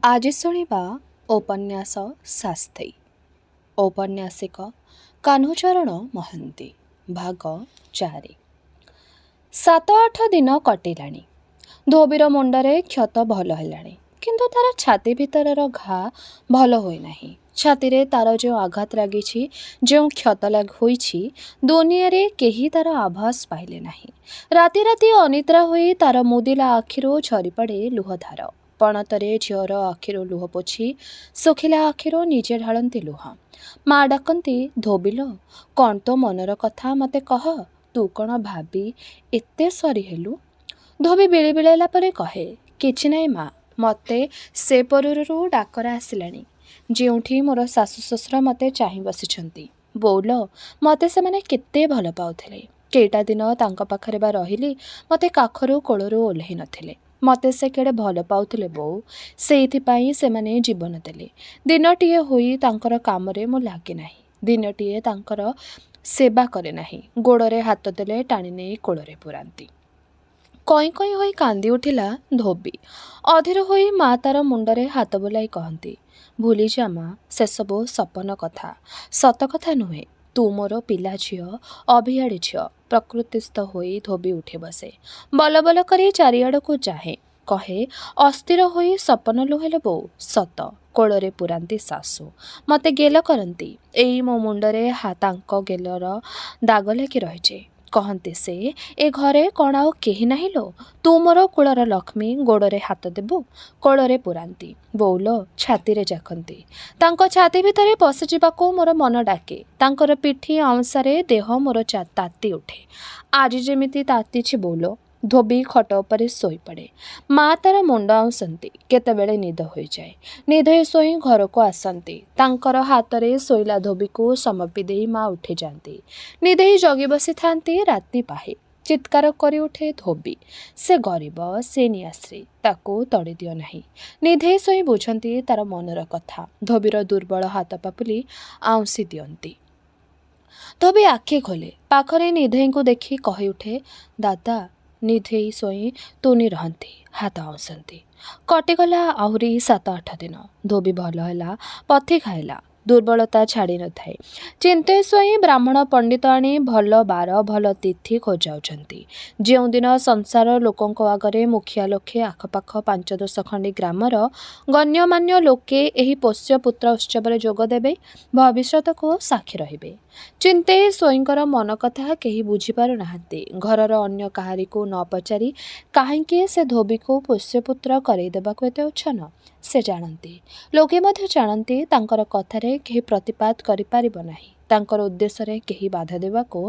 ଆଜି ଶୁଣିବା ଉପନ୍ୟାସ ଶାସ୍ତ୍ରୀ। ଔପନ୍ୟାସିକ କାହ୍ନୁଚରଣ ମହାନ୍ତି। ଭାଗ 4। 7-8 ଦିନ କଟିଲାଣି। ଧୋବିର ମୁଣ୍ଡରେ କ୍ଷତ ଭଲ ହେଲାଣି, କିନ୍ତୁ ତାର ଛାତି ଭିତରର ଘା ଭଲ ହୋଇନାହିଁ। ଛାତିରେ ତାର ଯେଉଁ ଆଘାତ ଲାଗିଛି, ଯେଉଁ କ୍ଷତ ହୋଇଛି, ଦୁନିଆରେ କେହି ତାର ଆଭାସ ପାଇଲେ ନାହିଁ। ରାତି ରାତି ଅନିଦ୍ରା ହୋଇ ତାର ମୁଦିଲା ଆଖିରୁ ଝରିପଡ଼େ ଲୁହଧାର। ପଣତରେ ଝିଅର ଆଖିରୁ ଲୁହ ପୋଛି ଶୁଖିଲା ଆଖିରୁ ନିଜେ ଢାଳନ୍ତି ଲୁହ। ମା ଡାକନ୍ତି, ଧୋବିଲୋ, କ'ଣ ତୋ ମନର କଥା ମୋତେ କହ। ତୁ କ'ଣ ଭାବି ଏତେ ସରି ହେଲୁ? ଧୋବି ବିଳି ବିଳେଇଲା ପରେ କହେ, କିଛି ନାହିଁ ମା, ମୋତେ ସେ ପରରୁ ଡାକରା ଆସିଲାଣି, ଯେଉଁଠି ମୋର ଶାଶୁ ଶ୍ୱଶୁର ମୋତେ ଚାହିଁ ବସିଛନ୍ତି। ବୋଉଲୋ, ମୋତେ ସେମାନେ କେତେ ଭଲ ପାଉଥିଲେ। କେଇଟା ଦିନ ତାଙ୍କ ପାଖରେ ବା ରହିଲି, ମୋତେ କାଖରୁ କୋଳରୁ ଓହ୍ଲେଇ ନଥିଲେ। ମୋତେ ସେ କେଡ଼େ ଭଲ ପାଉଥିଲେ ବୋଉ, ସେଇଥିପାଇଁ ସେମାନେ ଜୀବନ ଦେଲେ। ଦିନଟିଏ ହୋଇ ତାଙ୍କର କାମରେ ମୁଁ ଲାଗେ ନାହିଁ, ଦିନଟିଏ ତାଙ୍କର ସେବା କରେ ନାହିଁ। ଗୋଡ଼ରେ ହାତ ଦେଲେ ଟାଣି ନେଇ କୋଳରେ ପୁରାନ୍ତି। କଇଁ କଇଁ ହୋଇ କାନ୍ଦି ଉଠିଲା ଧୋବି। ଅଧୀର ହୋଇ ମା ତାର ମୁଣ୍ଡରେ ହାତ ବୁଲାଇ କହନ୍ତି, ଭୁଲିଯା ମା, ସେସବୁ ସପନ କଥା, ସତ କଥା ନୁହେଁ। ତୁ ମୋର ପିଲା ଝିଅ, ଅଭିଆଡ଼ି ଝିଅ। ପ୍ରକୃତିସ୍ଥ ହୋଇ ଧୋବି ଉଠି ବସେ। ବଲ ବଲ କରି ଚାରିଆଡ଼କୁ ଚାହେଁ। କହେ, ଅସ୍ଥିର ହୋଇ ସପନ ଲୁହେଲେ ବୋଉ ସତ। କୋଳରେ ପୁରାନ୍ତି ଶାଶୁ, ମୋତେ ଗେଲ କରନ୍ତି। ଏଇ ମୋ ମୁଣ୍ଡରେ ତାଙ୍କ ଗେଲର ଦାଗ ଲାଗି ରହିଛି। କହନ୍ତି ସେ, ଏ ଘରେ କ'ଣ ଆଉ କେହି ନାହିଁ ଲୋ? ତୁ ମୋର କୁଳର ଲକ୍ଷ୍ମୀ, ଗୋଡ଼ରେ ହାତ ଦେବୁ। କୋଳରେ ପୁରାନ୍ତି ବୋଉଲୋ, ଛାତିରେ ଜାକନ୍ତି। ତାଙ୍କ ଛାତି ଭିତରେ ପଶିଯିବାକୁ ମୋର ମନ ଡାକେ। ତାଙ୍କର ପିଠି ଆଉଁସାରେ ଦେହ ମୋର ତାତି ଉଠେ। ଆଜି ଯେମିତି ତାତିଛି ବୋଉଲୋ। ଧୋବି ଖଟ ଉପରେ ଶୋଇପଡ଼େ। ମା ତାର ମୁଣ୍ଡ ଆଉଁସନ୍ତି। କେତେବେଳେ ନିଦ ହୋଇଯାଏ। ନିଧେଇ ଶୋଇ ଘରକୁ ଆସନ୍ତି। ତାଙ୍କର ହାତରେ ଶୋଇଲା ଧୋବିକୁ ସମର୍ପି ଦେଇ ମା ଉଠିଯାଆନ୍ତି। ନିଧେଇ ଜଗି ବସିଥାନ୍ତି। ରାତି ପାହେ। ଚିତ୍କାର କରି ଉଠେ ଧୋବି, ସେ ଗରିବ, ସେ ନିଆଶ୍ରୀ, ତାକୁ ତଡ଼ି ଦିଅ ନାହିଁ। ନିଧେଇ ଶୋଇ ବୁଝନ୍ତି ତାର ମନର କଥା। ଧୋବିର ଦୁର୍ବଳ ହାତ ପାପୁଲି ଆଉଁସି ଦିଅନ୍ତି। ଧୋବି ଆଖି ଖୋଲେ। ପାଖରେ ନିଧେଇଙ୍କୁ ଦେଖି କହି ଉଠେ, ଦାଦା। ନିଧେଇ ଶୋଇ ତୁନି ରହନ୍ତି, ହାତ ଆଉଁସନ୍ତି। କଟିଗଲା ଆହୁରି 7-8 ଦିନ। ଧୋବି ଭଲ ହେଲା, ପଥି ଖାଇଲା, ଦୁର୍ବଳତା ଛାଡ଼ି ନଥାଏ। ଚିନ୍ତେ ଶୋଇ ବ୍ରାହ୍ମଣ ପଣ୍ଡିତ ଆଣି ଭଲ ବାର ଭଲ ତିଥି ଖୋଜାଉଛନ୍ତି। ଯେଉଁଦିନ ସଂସାର ଲୋକଙ୍କ ଆଗରେ ମୁଖିଆ ଲୋକେ, ଆଖପାଖ 5-10 ଖଣ୍ଡି ଗ୍ରାମର ଗଣ୍ୟମାନ୍ୟ ଲୋକେ ଏହି ପୋଷ୍ୟପୁତ୍ର ଉତ୍ସବରେ ଯୋଗ ଦେବେ, ଭବିଷ୍ୟତକୁ ସାକ୍ଷୀ ରହିବେ। ଚିନ୍ତେ ସ୍ୱଇଙ୍କର ମନ କଥା କେହି ବୁଝିପାରୁ ନାହାନ୍ତି। ଘରର ଅନ୍ୟ କାହାରିକୁ ନ ପଚାରି କାହିଁକି ସେ ଧୋବିକୁ ପୋଷ୍ୟପୁତ୍ର କରେଇ ଦେବାକୁ ଏତେ ଉଚ୍ଛନ୍ନ, ସେ ଜାଣନ୍ତି। ଲୋକେ ମଧ୍ୟ ଜାଣନ୍ତି ତାଙ୍କର କଥାରେ କେହି ପ୍ରତିବାଦ କରିପାରିବ ନାହିଁ। ତାଙ୍କର ଉଦ୍ଦେଶ୍ୟରେ କେହି ବାଧା ଦେବାକୁ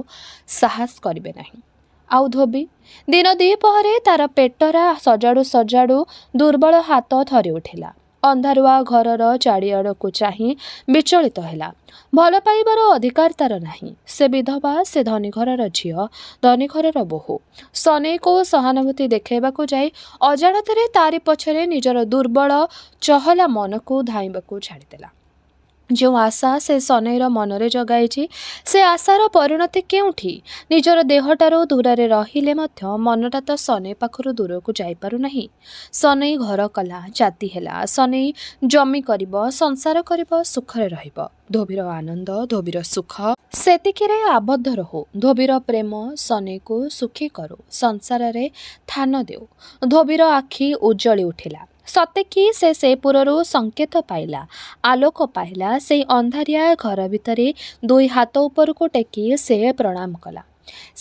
ସାହସ କରିବେ ନାହିଁ। ଆଉ ଧୋବି? ଦିନ ଦ୍ୱିପହରେ ତାର ପେଟରା ସଜାଡ଼ୁ ସଜାଡ଼ୁ ଦୁର୍ବଳ ହାତ ଥରି ଉଠିଲା। ଅନ୍ଧାରୁଆ ଘରର ଚାରିଆଡ଼କୁ ଚାହିଁ ବିଚଳିତ ହେଲା। ଭଲ ପାଇବାର ଅଧିକାର ତାର ନାହିଁ। ସେ ବିଧବା, ସେ ଧନୀ ଘରର ଝିଅ, ଧନୀ ଘରର ବୋହୂ। ସନେଇକୁ ସହାନୁଭୂତି ଦେଖାଇବାକୁ ଯାଇ ଅଜାଣତରେ ତାରି ପଛରେ ନିଜର ଦୁର୍ବଳ ଚହଲା ମନକୁ ଧାଇଁବାକୁ ଛାଡ଼ିଦେଲା। ଯେଉଁ ଆଶା ସେ ସନେଇର ମନରେ ଜଗାଇଛି, ସେ ଆଶାର ପରିଣତି କେଉଁଠି? ନିଜର ଦେହଠାରୁ ଦୂରରେ ରହିଲେ ମଧ୍ୟ ମନଟା ତ ସନେଇ ପାଖରୁ ଦୂରକୁ ଯାଇପାରୁନାହିଁ। ସନେଇ ଘର କଲା, ଜାତି ହେଲା, ସନେଇ ଜମି କରିବ, ସଂସାର କରିବ, ସୁଖରେ ରହିବ। ଧୋବିର ଆନନ୍ଦ, ଧୋବିର ସୁଖ ସେତିକିରେ ଆବଦ୍ଧ ରହୁ। ଧୋବିର ପ୍ରେମ ସନେଇକୁ ସୁଖୀ କରୁ, ସଂସାରରେ ଥାନ ଦେଉ। ଧୋବିର ଆଖି ଉଜ୍ଜଳି ଉଠିଲା। ସତେକି ସେ ପୁରରୁ ସଂକେତ ପାଇଲା, ଆଲୋକ ପାଇଲା। ସେଇ ଅନ୍ଧାରିଆ ଘର ଭିତରେ 2 ହାତ ଉପରକୁ ଟେକି ସେ ପ୍ରଣାମ କଲା।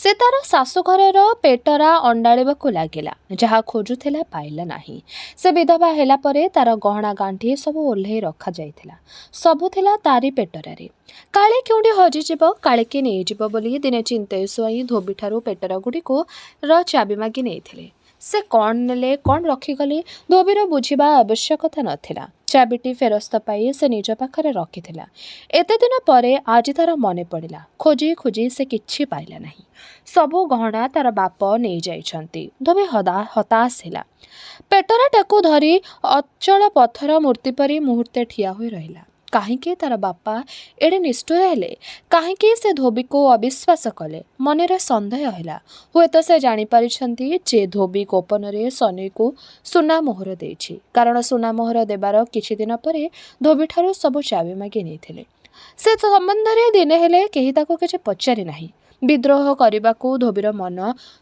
ସେ ତାର ଶାଶୁଘରର ପେଟରା ଅଣ୍ଡାଳିବାକୁ ଲାଗିଲା। ଯାହା ଖୋଜୁଥିଲା ପାଇଲା ନାହିଁ। ସେ ବିଧବା ହେଲା ପରେ ତାର ଗହଣା ଗାଣ୍ଠି ସବୁ ଓହ୍ଲେଇ ରଖାଯାଇଥିଲା। ସବୁ ଥିଲା ତାରି ପେଟରାରେ। କାଳେ କେଉଁଠି ହଜିଯିବ, କାଳେ କିଏ ନେଇଯିବ ବୋଲି ଦିନେ ଚିନ୍ତେ ଶୋଇ ଧୋବିଠାରୁ ପେଟରାଗୁଡ଼ିକୁ ଚାବି ମାଗି ନେଇଥିଲେ। ସେ କ'ଣ ନେଲେ, କ'ଣ ରଖିଗଲେ, ଧୋବିର ବୁଝିବା ଆବଶ୍ୟକତା ନଥିଲା। ଚାବିଟି ଫେରସ୍ତ ପାଇ ସେ ନିଜ ପାଖରେ ରଖିଥିଲା। ଏତେ ଦିନ ପରେ ଆଜି ତାର ମନେ ପଡ଼ିଲା। ଖୋଜି ଖୋଜି ସେ କିଛି ପାଇଲା ନାହିଁ। ସବୁ ଗହଣା ତାର ବାପ ନେଇଯାଇଛନ୍ତି। ଧୋବି ହତାଶ ହେଲା। ପେଟରାଟାକୁ ଧରି ଅଚଳ ପଥର ମୂର୍ତ୍ତି ପରି ମୁହୂର୍ତ୍ତେ ଠିଆ ହୋଇ ରହିଲା। କାହିଁକି ତାର ବାପା ଏଡ଼େ ନିଷ୍ଠୁର ହେଲେ? କାହିଁକି ସେ ଧୋବିକୁ ଅବିଶ୍ୱାସ କଲେ? ମନରେ ସନ୍ଦେହ ହେଲା। ହୁଏତ ସେ ଜାଣିପାରିଛନ୍ତି ଯେ ଧୋବି ଗୋପନରେ ସନୀକୁ ସୁନା ମୋହର ଦେଇଛି। କାରଣ ସୁନା ମୋହର ଦେବାର କିଛି ଦିନ ପରେ ଧୋବିଠାରୁ ସବୁ ଚାବି ମାଗି ନେଇଥିଲେ। ସେ ସମ୍ବନ୍ଧରେ ଦିନେ ହେଲେ କେହି ତାକୁ କିଛି ପଚାରି ନାହିଁ। ବିଦ୍ରୋହ କରିବାକୁ ଧୋବିର ମନ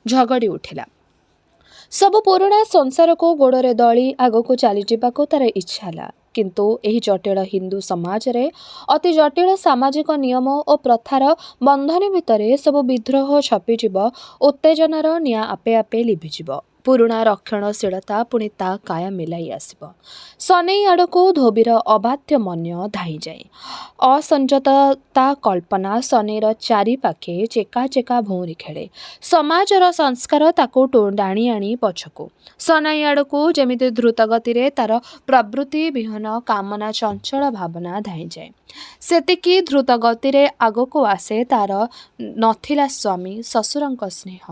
ଝଗଡ଼ି ଉଠିଲା। ସବୁ ପୁରୁଣା ସଂସାରକୁ ଗୋଡ଼ରେ ଦଳି ଆଗକୁ ଚାଲିଯିବାକୁ ତାର ଇଚ୍ଛା ହେଲା। କିନ୍ତୁ ଏହି ଜଟିଳ ହିନ୍ଦୁ ସମାଜରେ ଅତି ଜଟିଳ ସାମାଜିକ ନିୟମ ଓ ପ୍ରଥାର ବନ୍ଧନ ଭିତରେ ସବୁ ବିଦ୍ରୋହ ଛପିଯିବ, ଉତ୍ତେଜନାର ନିଆଁ ଆପେ ଆପେ ଲିଭିଯିବ। ପୁରୁଣା ରକ୍ଷଣଶୀଳତା ପୁଣି ତା କାୟା ମିଳାଇ ଆସିବ। ସନେଇ ଆଡ଼କୁ ଧୋବିର ଅବାଧ୍ୟ ମନ ଧାଇଁଯାଏ। ଅସଂଯତତା କଳ୍ପନା ସନେଇର ଚାରିପାଖେ ଚେକା ଚେକା ଭଉଁରୀ ଖେଳେ। ସମାଜର ସଂସ୍କାର ତାକୁ ଟାଣି ଆଣି ପଛକୁ। ସନେଇ ଆଡ଼କୁ ଯେମିତି ଦ୍ରୁତ ଗତିରେ ତାର ପ୍ରବୃତ୍ତି ବିହୀନ କାମନା ଚଞ୍ଚଳ ଭାବନା ଧାଇଁଯାଏ। ସେତିକି ଦ୍ରୁତ ଗତିରେ ଆଗକୁ ଆସେ ତାର ନଥିଲା ସ୍ୱାମୀ ଶ୍ୱଶୁରଙ୍କ ସ୍ନେହ,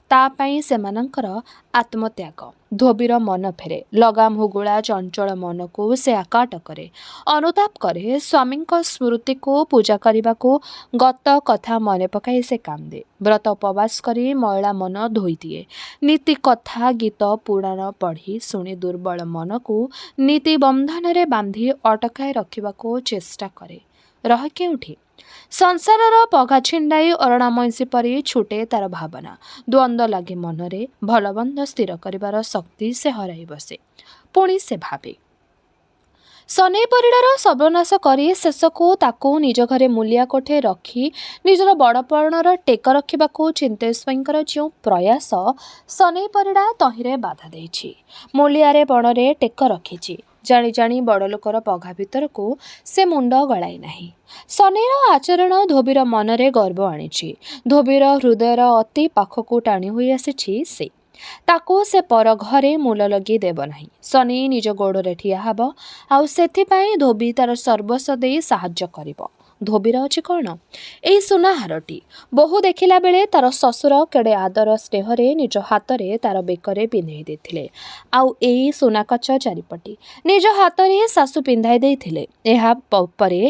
ତା ପାଇଁ ସେମାନଙ୍କର ଆତ୍ମତ୍ୟାଗ। ଧୋବିର ମନ ଫେରେ। ଲଗାମ ହୁଗୁଳା ଚଞ୍ଚଳ ମନକୁ ସେ ଆକାଟ କରେ। ଅନୁତାପ କରେ। ସ୍ୱାମୀଙ୍କ ସ୍ମୃତିକୁ ପୂଜା କରିବାକୁ ଗତ କଥା ମନେ ପକାଇ ସେ କାନ୍ଦେ। ବ୍ରତ ଉପବାସ କରି ମଇଳା ମନ ଧୋଇଦିଏ। ନୀତି କଥା ଗୀତ ପୁରାଣ ପଢ଼ି ଶୁଣି ଦୁର୍ବଳ ମନକୁ ନୀତି ବନ୍ଧନରେ ବାନ୍ଧି ଅଟକାଇ ରଖିବାକୁ ଚେଷ୍ଟା କରେ। ରହେ କେଉଁଠି? ସଂସାରର ପଘା ଛିଣ୍ଡାଇ ଅରଣା ମଇଁଷି ପରି ଛୁଟେ ତାର ଭାବନା। ଦ୍ୱନ୍ଦ୍ୱ ଲାଗେ ମନରେ। ଭଲମନ୍ଦ ସ୍ଥିର କରିବାର ଶକ୍ତି ସେ ହରାଇ ବସେ। ପୁଣି ସେ ଭାବେ। ସନେଇ ପରିଡ଼ାର ସର୍ବନାଶ କରି ଶେଷକୁ ତାକୁ ନିଜ ଘରେ ମୂଲିଆ କୋଠେ ରଖି ନିଜର ବଡ଼ପଣର ଟେକ ରଖିବାକୁ ଚିନ୍ତେଶ୍ୱରଙ୍କର ଯେଉଁ ପ୍ରୟାସ, ସନେଇ ପରିଡ଼ା ତହିଁରେ ବାଧା ଦେଇଛି। ମୂଲିଆରେ ପଣରେ ଟେକ ରଖିଛି। ଜାଣି ଜାଣି ବଡ଼ ଲୋକର ପଘା ଭିତରକୁ ସେ ମୁଣ୍ଡ ଗଳାଇ ନାହିଁ। ସନେଇର ଆଚରଣ ଧୋବିର ମନରେ ଗର୍ବ ଆଣିଛି। ଧୋବିର ହୃଦୟର ଅତି ପାଖକୁ ଟାଣି ହୋଇ ଆସିଛି ସେ। ତାକୁ ସେ ପର ଘରେ ମୂଲ ଲଗେଇ ଦେବ ନାହିଁ। ସନେଇ ନିଜ ଗୋଡ଼ରେ ଠିଆ ହେବ, ଆଉ ସେଥିପାଇଁ ଧୋବି ତାର ସର୍ବସ୍ୱ ଦେଇ ସାହାଯ୍ୟ କରିବ। ଧୋବିର ଅଛି କ'ଣ? ଏଇ ସୁନା ହାରଟି। ବୋହୂ ଦେଖିଲା ବେଳେ ତାର ଶ୍ୱଶୁର କେଡ଼େ ଆଦର ସ୍ନେହରେ ନିଜ ହାତରେ ତାର ବେକରେ ପିନ୍ଧାଇ ଦେଇଥିଲେ। ଆଉ ଏଇ ସୁନାକଚ ଚାରିପଟି ନିଜ ହାତରେ ଶାଶୁ ପିନ୍ଧାଇ ଦେଇଥିଲେ। ଏହା ଉପରେ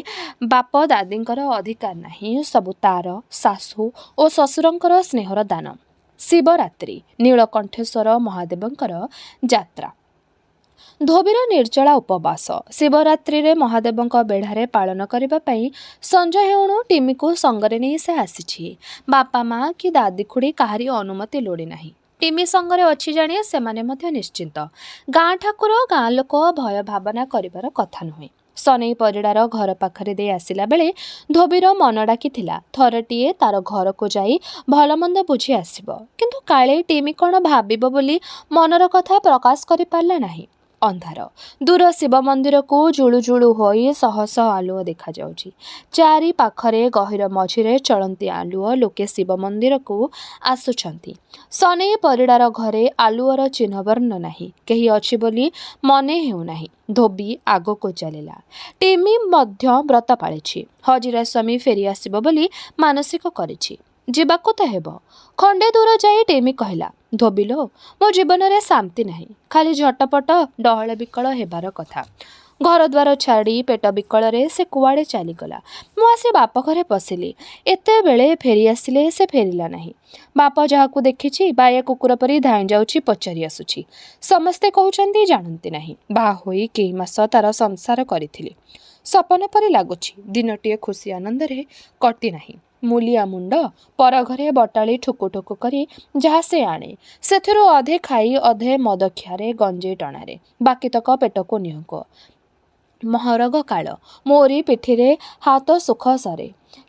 ବାପ ଦାଦୀଙ୍କର ଅଧିକାର ନାହିଁ। ସବୁ ତାର ଶାଶୁ ଓ ଶ୍ୱଶୁରଙ୍କର ସ୍ନେହର ଦାନ। ଶିବରାତ୍ରି। ନୀଳକଣ୍ଠେଶ୍ୱର ମହାଦେବଙ୍କର ଯାତ୍ରା। ଧୋବିର ନିର୍ଜଳା ଉପବାସ। ଶିବରାତ୍ରିରେ ମହାଦେବଙ୍କ ବେଢ଼ାରେ ପାଳନ କରିବା ପାଇଁ ସଞ୍ଜ ହେଉଣୁ ଟିମିକୁ ସଙ୍ଗରେ ନେଇ ସେ ଆସିଛି। ବାପା ମା କି ଦାଦି ଖୁଡ଼ି କାହାରି ଅନୁମତି ଲୋଡ଼ି ନାହିଁ। ଟିମି ସଙ୍ଗରେ ଅଛି ଜାଣି ସେମାନେ ମଧ୍ୟ ନିଶ୍ଚିନ୍ତ। ଗାଁ ଠାକୁର, ଗାଁ ଲୋକ ଭୟ ଭାବନା କରିବାର କଥା ନୁହେଁ। ସନେଇ ପରିଡ଼ାର ଘର ପାଖରେ ଦେଇ ଆସିଲା ବେଳେ ଧୋବିର ମନ ଡାକିଥିଲା ଥରଟିଏ ତାର ଘରକୁ ଯାଇ ଭଲମନ୍ଦ ବୁଝି ଆସିବ। କିନ୍ତୁ କାଳେ ଟିମି କ'ଣ ଭାବିବ ବୋଲି ମନର କଥା ପ୍ରକାଶ କରିପାରିଲା ନାହିଁ। ଅନ୍ଧାର। ଦୂର ଶିବ ମନ୍ଦିରକୁ ଜୁଳୁ ଜୁଳୁ ହୋଇ ଶହ ଶହ ଆଲୁଅ ଦେଖାଯାଉଛି। ଚାରି ପାଖରେ ଗହୀର ମଝିରେ ଚଳନ୍ତି ଆଲୁଅ। ଲୋକେ ଶିବ ମନ୍ଦିରକୁ ଆସୁଛନ୍ତି। ସନେଇ ପରିଡ଼ାର ଘରେ ଆଲୁଅର ଚିହ୍ନବର୍ଣ୍ଣ ନାହିଁ। କେହି ଅଛି ବୋଲି ମନେ ହେଉନାହିଁ। ଧୋବି ଆଗକୁ ଚାଲିଲା। ଟିମି ମଧ୍ୟ ବ୍ରତ ପାଳିଛି। ହଜିରା ସ୍ୱାମୀ ଫେରି ଆସିବ ବୋଲି ମାନସିକ କରିଛି। ଯିବାକୁ ତ ହେବ। ଖଣ୍ଡେ ଦୂର ଯାଇ ଟିମି କହିଲା, ଧୋବିଲୋ, ମୋ ଜୀବନରେ ଶାନ୍ତି ନାହିଁ। ଖାଲି ଝଟପଟ ଡହଳ ବିକଳ ହେବାର କଥା। ଘରଦ୍ୱାର ଛାଡ଼ି ପେଟ ବିକଳରେ ସେ କୁଆଡ଼େ ଚାଲିଗଲା। ମୁଁ ଆସି ବାପ ଘରେ ପଶିଲି। ଏତେବେଳେ ଫେରି ଆସିଲେ ସେ ଫେରିଲା ନାହିଁ। ବାପ ଯାହାକୁ ଦେଖିଛି ବାୟା କୁକୁର ପରି ଧାଇଁ ଯାଉଛି, ପଚାରି ଆସୁଛି। ସମସ୍ତେ କହୁଛନ୍ତି ଜାଣନ୍ତି ନାହିଁ। ବାହା ହୋଇ କେଇ ମାସ ତାର ସଂସାର କରିଥିଲି। ସପନ ପରି ଲାଗୁଛି। ଦିନଟିଏ ଖୁସି ଆନନ୍ଦରେ କଟି ନାହିଁ। ମୂଲିଆ ମୁଣ୍ଡ ପର ଘରେ ବଟାଳି ଠୁକୁ ଠୁକୁ କରି ଯାହା ସେ ଆଣେ, ସେଥିରୁ ଅଧେ ଖାଇ ଅଧେ ମଦ ଖିଆରେ ଗଞ୍ଜେଇ ଟଣାରେ, ବାକିତକ ପେଟକୁ ନିହୁକ। ମହରଗ କାଳ। ମୋରି ପିଠିରେ ହାତ ସୁଖ ସରେ।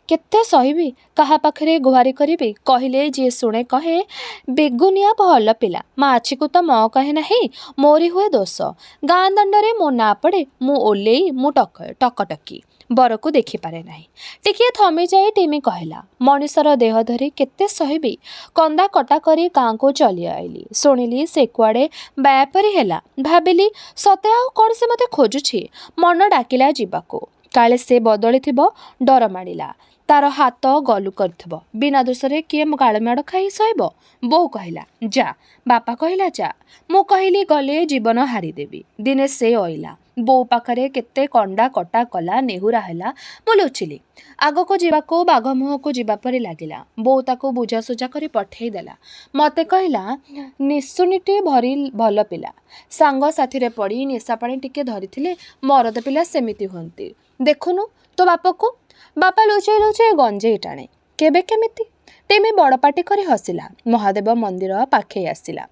କେତେ ସହିବି? କାହା ପାଖରେ ଗୁହାରି କରିବି? କହିଲେ ଯିଏ ଶୁଣେ କହେ, ବେଗୁନିଆ ଭଲ ପିଲା। ମାଛିକୁ ତ ମ କହେ ନାହିଁ। ମୋରି ହୁଏ ଦୋଷ। ଗାଁ ଦାଣ୍ଡରେ ମୋ ନାଁ ପଡ଼େ। ମୁଁ ଓଲେଇ, ମୁଁ ଟକଟକି। ବରକୁ ଦେଖିପାରେ ନାହିଁ। ଟିକିଏ ଥମିଯାଇ ଟିମି କହିଲା, ମଣିଷର ଦେହ ଧରି କେତେ ସହିବି? କନ୍ଦା କଟା କରି ଗାଁକୁ ଚଲି ଆଇଲି। ଶୁଣିଲି ସେ କୁଆଡ଼େ ବାୟା ପରି ହେଲା। ଭାବିଲି ସତେ ଆଉ କ'ଣ ସେ ମୋତେ ଖୋଜୁଛି। ମନ ଡାକିଲା ଯିବାକୁ। କାଳେ ସେ ବଦଳିଥିବ। ଡର ମାଡ଼ିଲା। तार हाथ गलु कर बिना दोषरे किए गालमाड़ खाई सहिब। बोऊ कहला जा, बापा कहला जा। मु कहली गले जीवन हारीदेवी। दिने से अइला बोऊ पाखरे केते कंडा कटा कला नेहुरा हैला। मु लुचिली आगको जीवाको बाघ मुहको जीवा परी लागिला। बोऊ ताको बुझासुझा करी पठेई देला। मते कहला निशुनीटी भरी भल पिला, सांग साथी रे पड़ी निशा पानी टिके धरिथिले मरद पिला सेमिति हुंती। देखुनु तो बापको। बापा लुचेई लुचेई गंजेई टाणे। केबे केमिति टेमी बड़पाटी करी हसिला। महादेव मंदिर पाखे आसिला।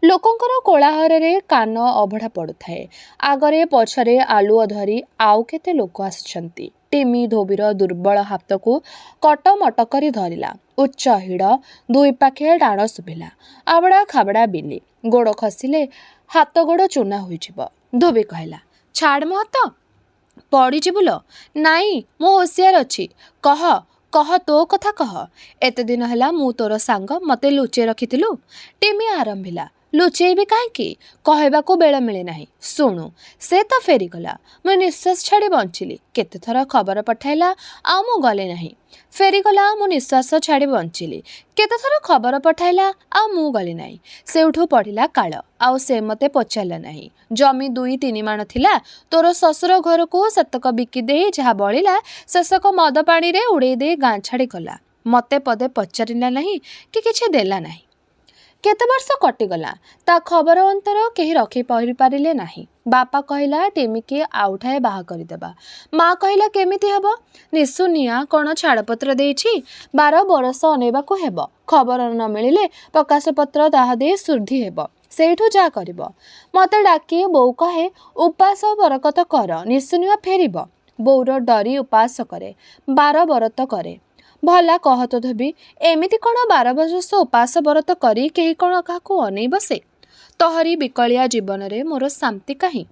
लोकंकर कोलाहरे कान अभढ़ा पड़ुଥାଏ। आगरे पछरे आलुओ धरी आउ केते लोक आसुछंती। टिमी धोबीर दुर्बल हाथको कटमट करी धरिला। उच्च हिड़ दुई पाखे डाण शुभिला। आबड़ा खाबड़ा बिली गोड़ खसिले हाथ गोड़ चूना होइजिब। धोबी कहला छाड़ मो हाथ पड़ी बुल। नाई मो होशियार अच्छी। कह कह तो कथा कह। एते दिन है मु तोर सांग मते लुचे रखिथिलु। टिमी आरंभिला लुचेबी कहीं कहवाको बेल मिले नहीं। शुणु से तो फेरीगला। मु निश्वास छाड़ी बंचिली। केते थर खबर पठाइला आ मु गले नहीं। फेरीगला मु निश्वास छाड़ी बंचिली। केते थर खबर पठाइला आ मु गली नहीं। सेउठू पढ़िला काल आउ से मते पचारिला नहीं। जमी 2-3 माण थिला। तोर ससुर घर को सेतक बिकी दे जहा बलिला शेषक मद पानी रे उड़े दे गाँ छाड़ी गला। मते पदे पचारिला नहीं कि किछि देला नहीं। केते वर्ष कटिगला ता खबर अंतर केही रखी पारिले नाही। बापा कहला टेमी के आउठाए बाहा करदेबा। माँ कहला केमिति हेब। निशुनिया कौन छाड़पत्र देछि 12 बरस अनेबाकू हेब। खबर न मिलिले प्रकाश पत्र ताहा दे सुर्धी हेब। सेठू जा करिब। मते डाकी बोऊ कहे उपास बरकत कर निशुनिया फेरिब। बोऊर डरी उपास करे 12 बरत करे। भला कह तो धोबी एमिति कौन 12 वर्ष उपास बरत करी केही कौन काहाकू अनेई बसे। तोहरी बिकलिया जीवन रे मोर शांति कहीं।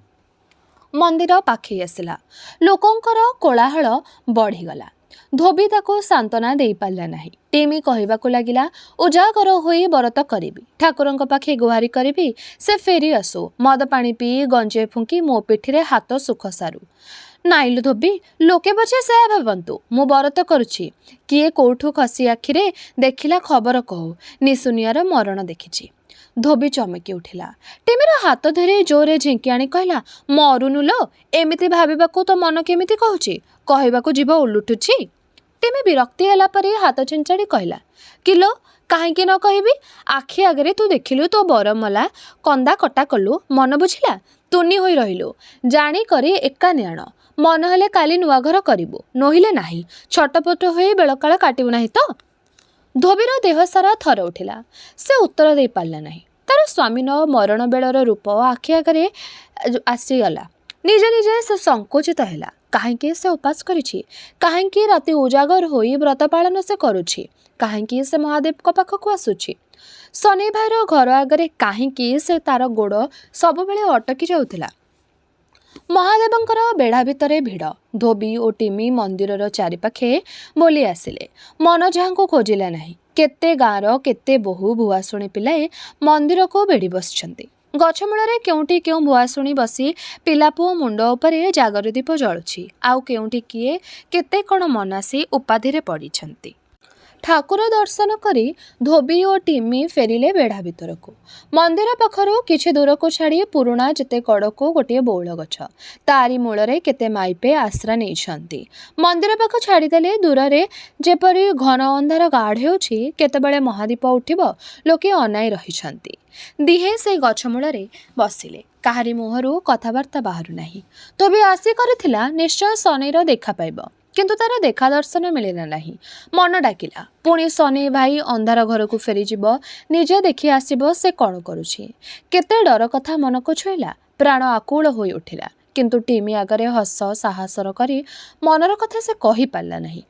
मंदिर पाखे आसिला। लोकंकर कोलाहल बढ़ीगला। धोबी ताको सांत्वना देई पारला नाही। टेमी कहबाकू लागिला उजागर होई बरत करिबी, ठाकुरंक पाखे गुहारी करिबी से फेरी आसु, मद पानी पी गंजे फुंकी मो पिठिरे हाथ सुख सारू। नाइलु धोबी लोके पछे से भावंतु मु बरत करुछि। किए कोठू खसी आखिरे देखिला खबर कहू निशुनियार मरण देखिछि। धोबी चमकी उठिला। टेमीर हाथ धरी जोरे झिंकी आनी कहला मरुनु लो एमिति भाबिबाकू तो मन केमिति कहूछि कहबाकू जीव उलुटुछि। टेमी विरक्ति होला परी हाथ चिंचाड़ी कहला किलो काहेकि न कहबी। आखि आगरे तू देखिलु तो बर मला कंदा कटा कलु मन बुझिला तुनी होई रहिलु जानी करी एका नियाण मन हेले काली नुआ घर करिबु नहिले नाही छटपट होई बेलकाळ काटिबु नाही तो। धोबीर देह सारा थर उठिला। से उत्तर दे पारला नाही। तार स्वामीन मरण बेलर रूप आखि आगरे आसीगला। निजे निजे से संकोचित हैला। काहेकि से उपास करिछि, काहेकि राति उजागर होई व्रत पालन से करुछि, काहेकि से महादेव को पाखकू आसुछि। शनि भाईर घर आगरे काहेकि से तार गोड़ सब बेले अटकी जाउथिला। महादेवंकर बेढ़ा भितरे भिड़। धोबी और टिमी मंदिरर चारिपाखे बोली आसिले। मन जहाँ खोजिला नहीं। केते गाँर केते बहु भुआसुणी पिलाए मंदिर को बेढ़ी बसिछंती। गछमूଳରେ केउठी केउ भुआसुणी बसी पिलापुओ मुंड उपरे जागर दीप जळुछि। आउ केउठी किए केते कण मनासी उपाधिरे पड़िछंती। ठाकुर दर्शन करी धोबी और टिमी फेरिले बेढ़ा भितर को। मंदिर पाखरु किछि दूर को छाड़ी पुरुणा जेते कड़ को गोटे बौल गछ तारी मूलरे केते माइपे आश्रा नेइछंती। मंदिर पाख छाड़ीदेले दूर रे जेपरी घन अंधार गाढ़ हेउछि केतेबेले महादीप उठिब लोके अनाई रहिछंती। दिहे से गछ मूलरे बसिले। काहारी मुहरु कथाबार्ता बाहरु नाही। धोबी आसी करथिला निश्चय शनिर देखा पाइब किंतु तार देखा दर्शन मिलिला नहीं। मन डाकिला पुणी शनि भाई अंधार घर को फेरीजिब निजे देखी आसिब से कौन करुछि। केते डर कथा मन को छुईला। प्राण आकुल होई उठिला किंतु टिमी आगरे हस साहसर करी मनर कथा से कहि पारला नहीं।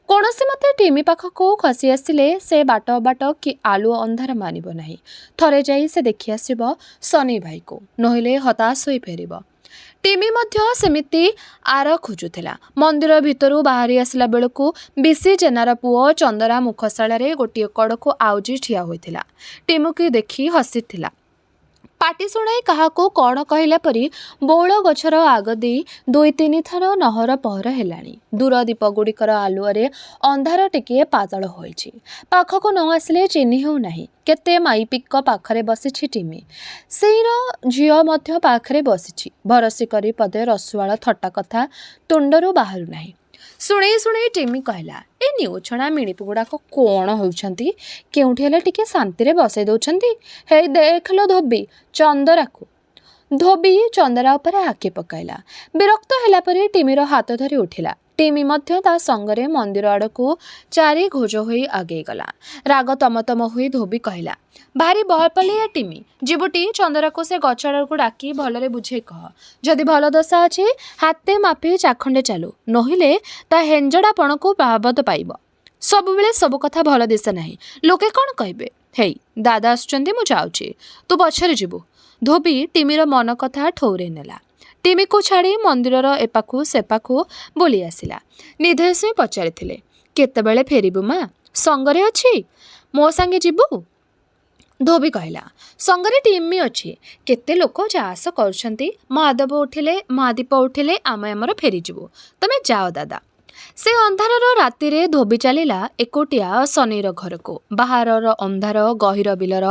कौनसी मते टिमी पाखको खसी आसिले से बाट बाट कि आलु अंधार मानिब नहीं। थरे जाई से देखि आसिब शनि भाई को नहिले हताश होई फेरिब। टिमी मध्य सेमिति आर खोजुथिला। मंदिर भितरु बाहरी आसला बेलकू बिसी जेनार पुओ चंदरा मुखशाला रे गोटे कड़ को आउजी ठिया होइथिला। टिमु की देखी हसिथिला। ପାଟି ଶୁଣାଇ କାହାକୁ କ'ଣ କହିଲା ପରି ବଉଳ ଗଛର ଆଗ ଦେଇ 2-3 ଥର ନହର ପହର ହେଲାଣି। ଦୂର ଦୀପଗୁଡ଼ିକର ଆଲୁଅରେ ଅନ୍ଧାର ଟିକିଏ ପାତଳ ହୋଇଛି। ପାଖକୁ ନ ଆସିଲେ ଚିହ୍ନି ହେଉନାହିଁ। କେତେ ମାଇପିଙ୍କ ପାଖରେ ବସିଛି ଟିମି। ସେଇର ଝିଅ ମଧ୍ୟ ପାଖରେ ବସିଛି। ଭରସି କରି ପଦେ ରସୁଆଳ ଥଟ୍ଟା କଥା ତୁଣ୍ଡରୁ ବାହାରୁ ନାହିଁ। ଶୁଣେଇ ଶୁଣେଇ ଟିମି କହିଲା, ଏ ନିଉଛଣା ମିଣିପ ଗୁଡ଼ାକ କ'ଣ ହେଉଛନ୍ତି? କେଉଁଠି ହେଲେ ଟିକେ ଶାନ୍ତିରେ ବସେଇ ଦେଉଛନ୍ତି। ହେଇ ଦେଖିଲ ଧୋବି ଚନ୍ଦରାକୁ। ଧୋବି ଚନ୍ଦରା ଉପରେ ଆଖି ପକାଇଲା। ବିରକ୍ତ ହେଲା ପରେ ଟିମିର ହାତ ଧରି ଉଠିଲା। ଟିମି ମଧ୍ୟ ତା ସଙ୍ଗରେ ମନ୍ଦିର ଆଡ଼କୁ ଚାରି ଘୋଜ ହୋଇ ଆଗେଇ ଗଲା। ରାଗ ତମତମ ହୋଇ ଧୋବି କହିଲା, ଭାରି ବହପଲିଆ ଟିମି। ଯିବୁଟି ଚନ୍ଦରାକୁ ସେ ଗଛ ଆଡ଼କୁ ଡାକି ଭଲରେ ବୁଝେଇ କହ। ଯଦି ଭଲ ଦଶା ଅଛି ହାତେ ମାପି ଚାଖଣ୍ଡେ ଚାଲୁ, ନୋହିଲେ ତା ହେଞ୍ଜଡ଼ାପଣକୁ ବାବଦ ପାଇବ। ସବୁବେଳେ ସବୁ କଥା ଭଲ ଦିଶେ ନାହିଁ। ଲୋକେ କ'ଣ କହିବେ? ହେଇ ଦାଦା ଆସୁଛନ୍ତି, ମୁଁ ଯାଉଛି, ତୁ ପଛରେ ଯିବୁ। ଧୋବି ଟିମିର ମନ କଥା ଠଉରେଇ ନେଲା। ଟିମିକୁ ଛାଡ଼ି ମନ୍ଦିରର ଏପାଖୁ ସେପାଖୁ ବୁଲି ଆସିଲା। ନିଧେଶ ପଚାରିଥିଲେ, କେତେବେଳେ ଫେରିବୁ ମା? ସଙ୍ଗରେ ଅଛି, ମୋ ସାଙ୍ଗେ ଯିବୁ? ଧୋବି କହିଲା, ସଙ୍ଗରେ ଟିମି ଅଛି। କେତେ ଲୋକ ଯା ଆସ କରୁଛନ୍ତି। ମହାଦୀପ ଉଠିଲେ ଆମେ ଆମର ଫେରିଯିବୁ। ତମେ ଯାଅ ଦାଦା। ସେ ଅନ୍ଧାରର ରାତିରେ ଧୋବି ଚାଲିଲା ଏକୁଟିଆ ଶନିର ଘରକୁ। ବାହାରର ଅନ୍ଧାର, ଗହୀର ବିଲର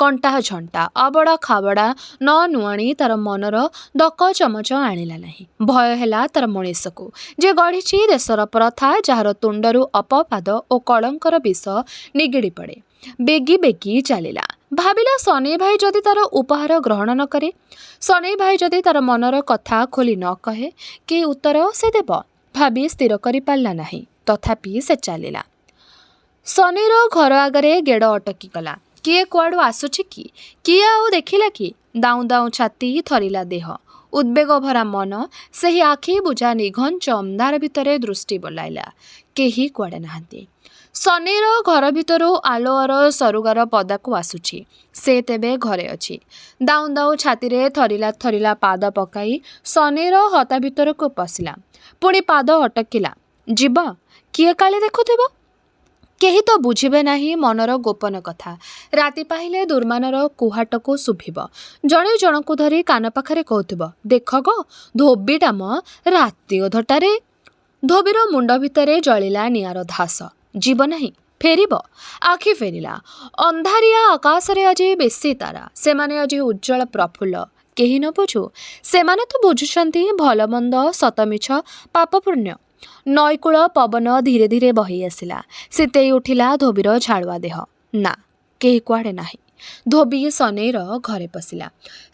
କଣ୍ଟା ଝଣ୍ଟା, ଅବଡ଼ା ଖାବଡ଼ା ନ ନୁଆଣି ତାର ମନର ଦକ ଚମଚ ଆଣିଲା ନାହିଁ। ଭୟ ହେଲା ତାର ମଣିଷକୁ, ଯେ ଗଢ଼ିଛି ଦେଶର ପ୍ରଥା, ଯାହାର ତୁଣ୍ଡରୁ ଅପବାଦ ଓ କଳଙ୍କର ବିଷ ନିଗିଡ଼ି ପଡ଼େ। ବେଗି ବେଗି ଚାଲିଲା। ଭାବିଲା, ସନେଇ ଭାଇ ଯଦି ତାର ଉପହାର ଗ୍ରହଣ ନ କରେ, ସନେଇ ଭାଇ ଯଦି ତାର ମନର କଥା ଖୋଲି ନ କହେ, କି ଉତ୍ତର ସେ ଦେବ? ଭାବି ସ୍ଥିର କରିପାରିଲା ନାହିଁ। ତଥାପି ସେ ଚାଲିଲା। ସନିର ଘର ଆଗରେ ଗେଡ଼ ଅଟକିଗଲା। କିଏ କୁଆଡ଼ୁ ଆସୁଛି କି? କିଏ ଆଉ ଦେଖିଲା କି? ଦାଉଁ ଦାଉଁ ଛାତି, ଥରିଲା ଦେହ, ଉଦ୍ବେଗ ଭରା ମନ, ସେହି ଆଖି ବୁଝା ନିଘଞ୍ଚ ଅନ୍ଧାର ଭିତରେ ଦୃଷ୍ଟି ବୋଲାଇଲା। କେହି କୁଆଡ଼େ ନାହାନ୍ତି। ସନିର ଘର ଭିତରୁ ଆଲୋଅର ସରୁଗାର ପଦାକୁ ଆସୁଛି। ସେ ତେବେ ଘରେ ଅଛି। ଦାଉଁ ଦାଉଁ ଛାତିରେ ଥରିଲା ଥରିଲା ପାଦ ପକାଇ ସନିର ହତା ଭିତରକୁ ପଶିଲା। ପୁଣି ପାଦ ଅଟକିଲା। ଯିବ? କିଏ କାଳେ ଦେଖୁଥିବ। କେହି ତ ବୁଝିବେ ନାହିଁ ମନର ଗୋପନ କଥା। ରାତି ପାହିଲେ ଦୁର୍ମାନର କୁହାଟକୁ ଶୁଭିବ। ଜଣେ ଜଣକୁ ଧରି କାନ ପାଖରେ କହୁଥିବ, ଦେଖ ଗୋ ଧୋବିଟା ମ ରାତି ଅଧଟାରେ। ଧୋବିର ମୁଣ୍ଡ ଭିତରେ ଜଳିଲା ନିଆଁର ଧାସ। ଯିବ ନାହିଁ, ଫେରିବ। ଆଖି ଫେରିଲା। ଅନ୍ଧାରିଆ ଆକାଶରେ ଆଜି ବେଶୀ ତାରା। ସେମାନେ ଆଜି ଉଜ୍ଜଳ ପ୍ରଫୁଲ୍ଲ। କେହି ନ ବୁଝୁ, ସେମାନେ ତ ବୁଝୁଛନ୍ତି ଭଲ ମନ୍ଦ, ସତମିଛ, ପାପ ପୁଣ୍ୟ। ନଈକୂଳ ପବନ ଧୀରେ ଧୀରେ ବହି ଆସିଲା। ଶୀତେଇ ଉଠିଲା ଧୋବିର ଝାଳୁଆ ଦେହ। ନା, କେହି କୁଆଡ଼େ ନାହିଁ। ଧୋବି ସନେଇର ଘରେ ପଶିଲା।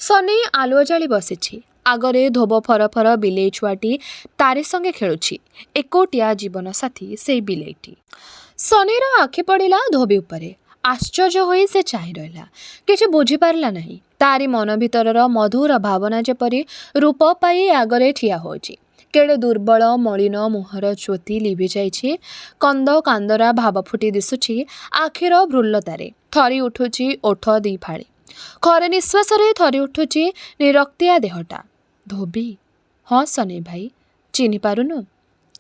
ସନେଇ ଆଲୁଅ ଜାଳି ବସିଛି। ଆଗରେ ଧୋବ ଫରଫର ବିଲେଇ ଛୁଆଟି ତାରି ସଙ୍ଗେ ଖେଳୁଛି। ଏକୁଟିଆ ଜୀବନ ସାଥୀ ସେଇ ବିଲେଇଟି। ସନେଇର ଆଖି ପଡ଼ିଲା ଧୋବି ଉପରେ। ଆଶ୍ଚର୍ଯ୍ୟ ହୋଇ ସେ ଚାହିଁ ରହିଲା। କିଛି ବୁଝିପାରିଲା ନାହିଁ। ତାରି ମନ ଭିତରର ମଧୁର ଭାବନା ଯେପରି ରୂପ ପାଇ ଆଗରେ ଠିଆ ହୋଇଛି। କେଡ଼େ ଦୁର୍ବଳ ମଳିନ ମୁହଁର ଜ୍ୟୋତି ଲିଭି ଯାଇଛି। କନ୍ଦ କାନ୍ଦରା ଭାବ ଫୁଟି ଦିଶୁଛି ଆଖିର ଭ୍ରୁଲତାରେ। ଥରି ଉଠୁଛି ଓଠ ଦି ଫାଳି। ଖରେ ନିଶ୍ୱାସରେ ଥରି ଉଠୁଛି ନିରକ୍ତିଆ ଦେହଟା। ଧୋବି? ହଁ ସନେଇ ଭାଇ, ଚିହ୍ନି ପାରୁନୁ?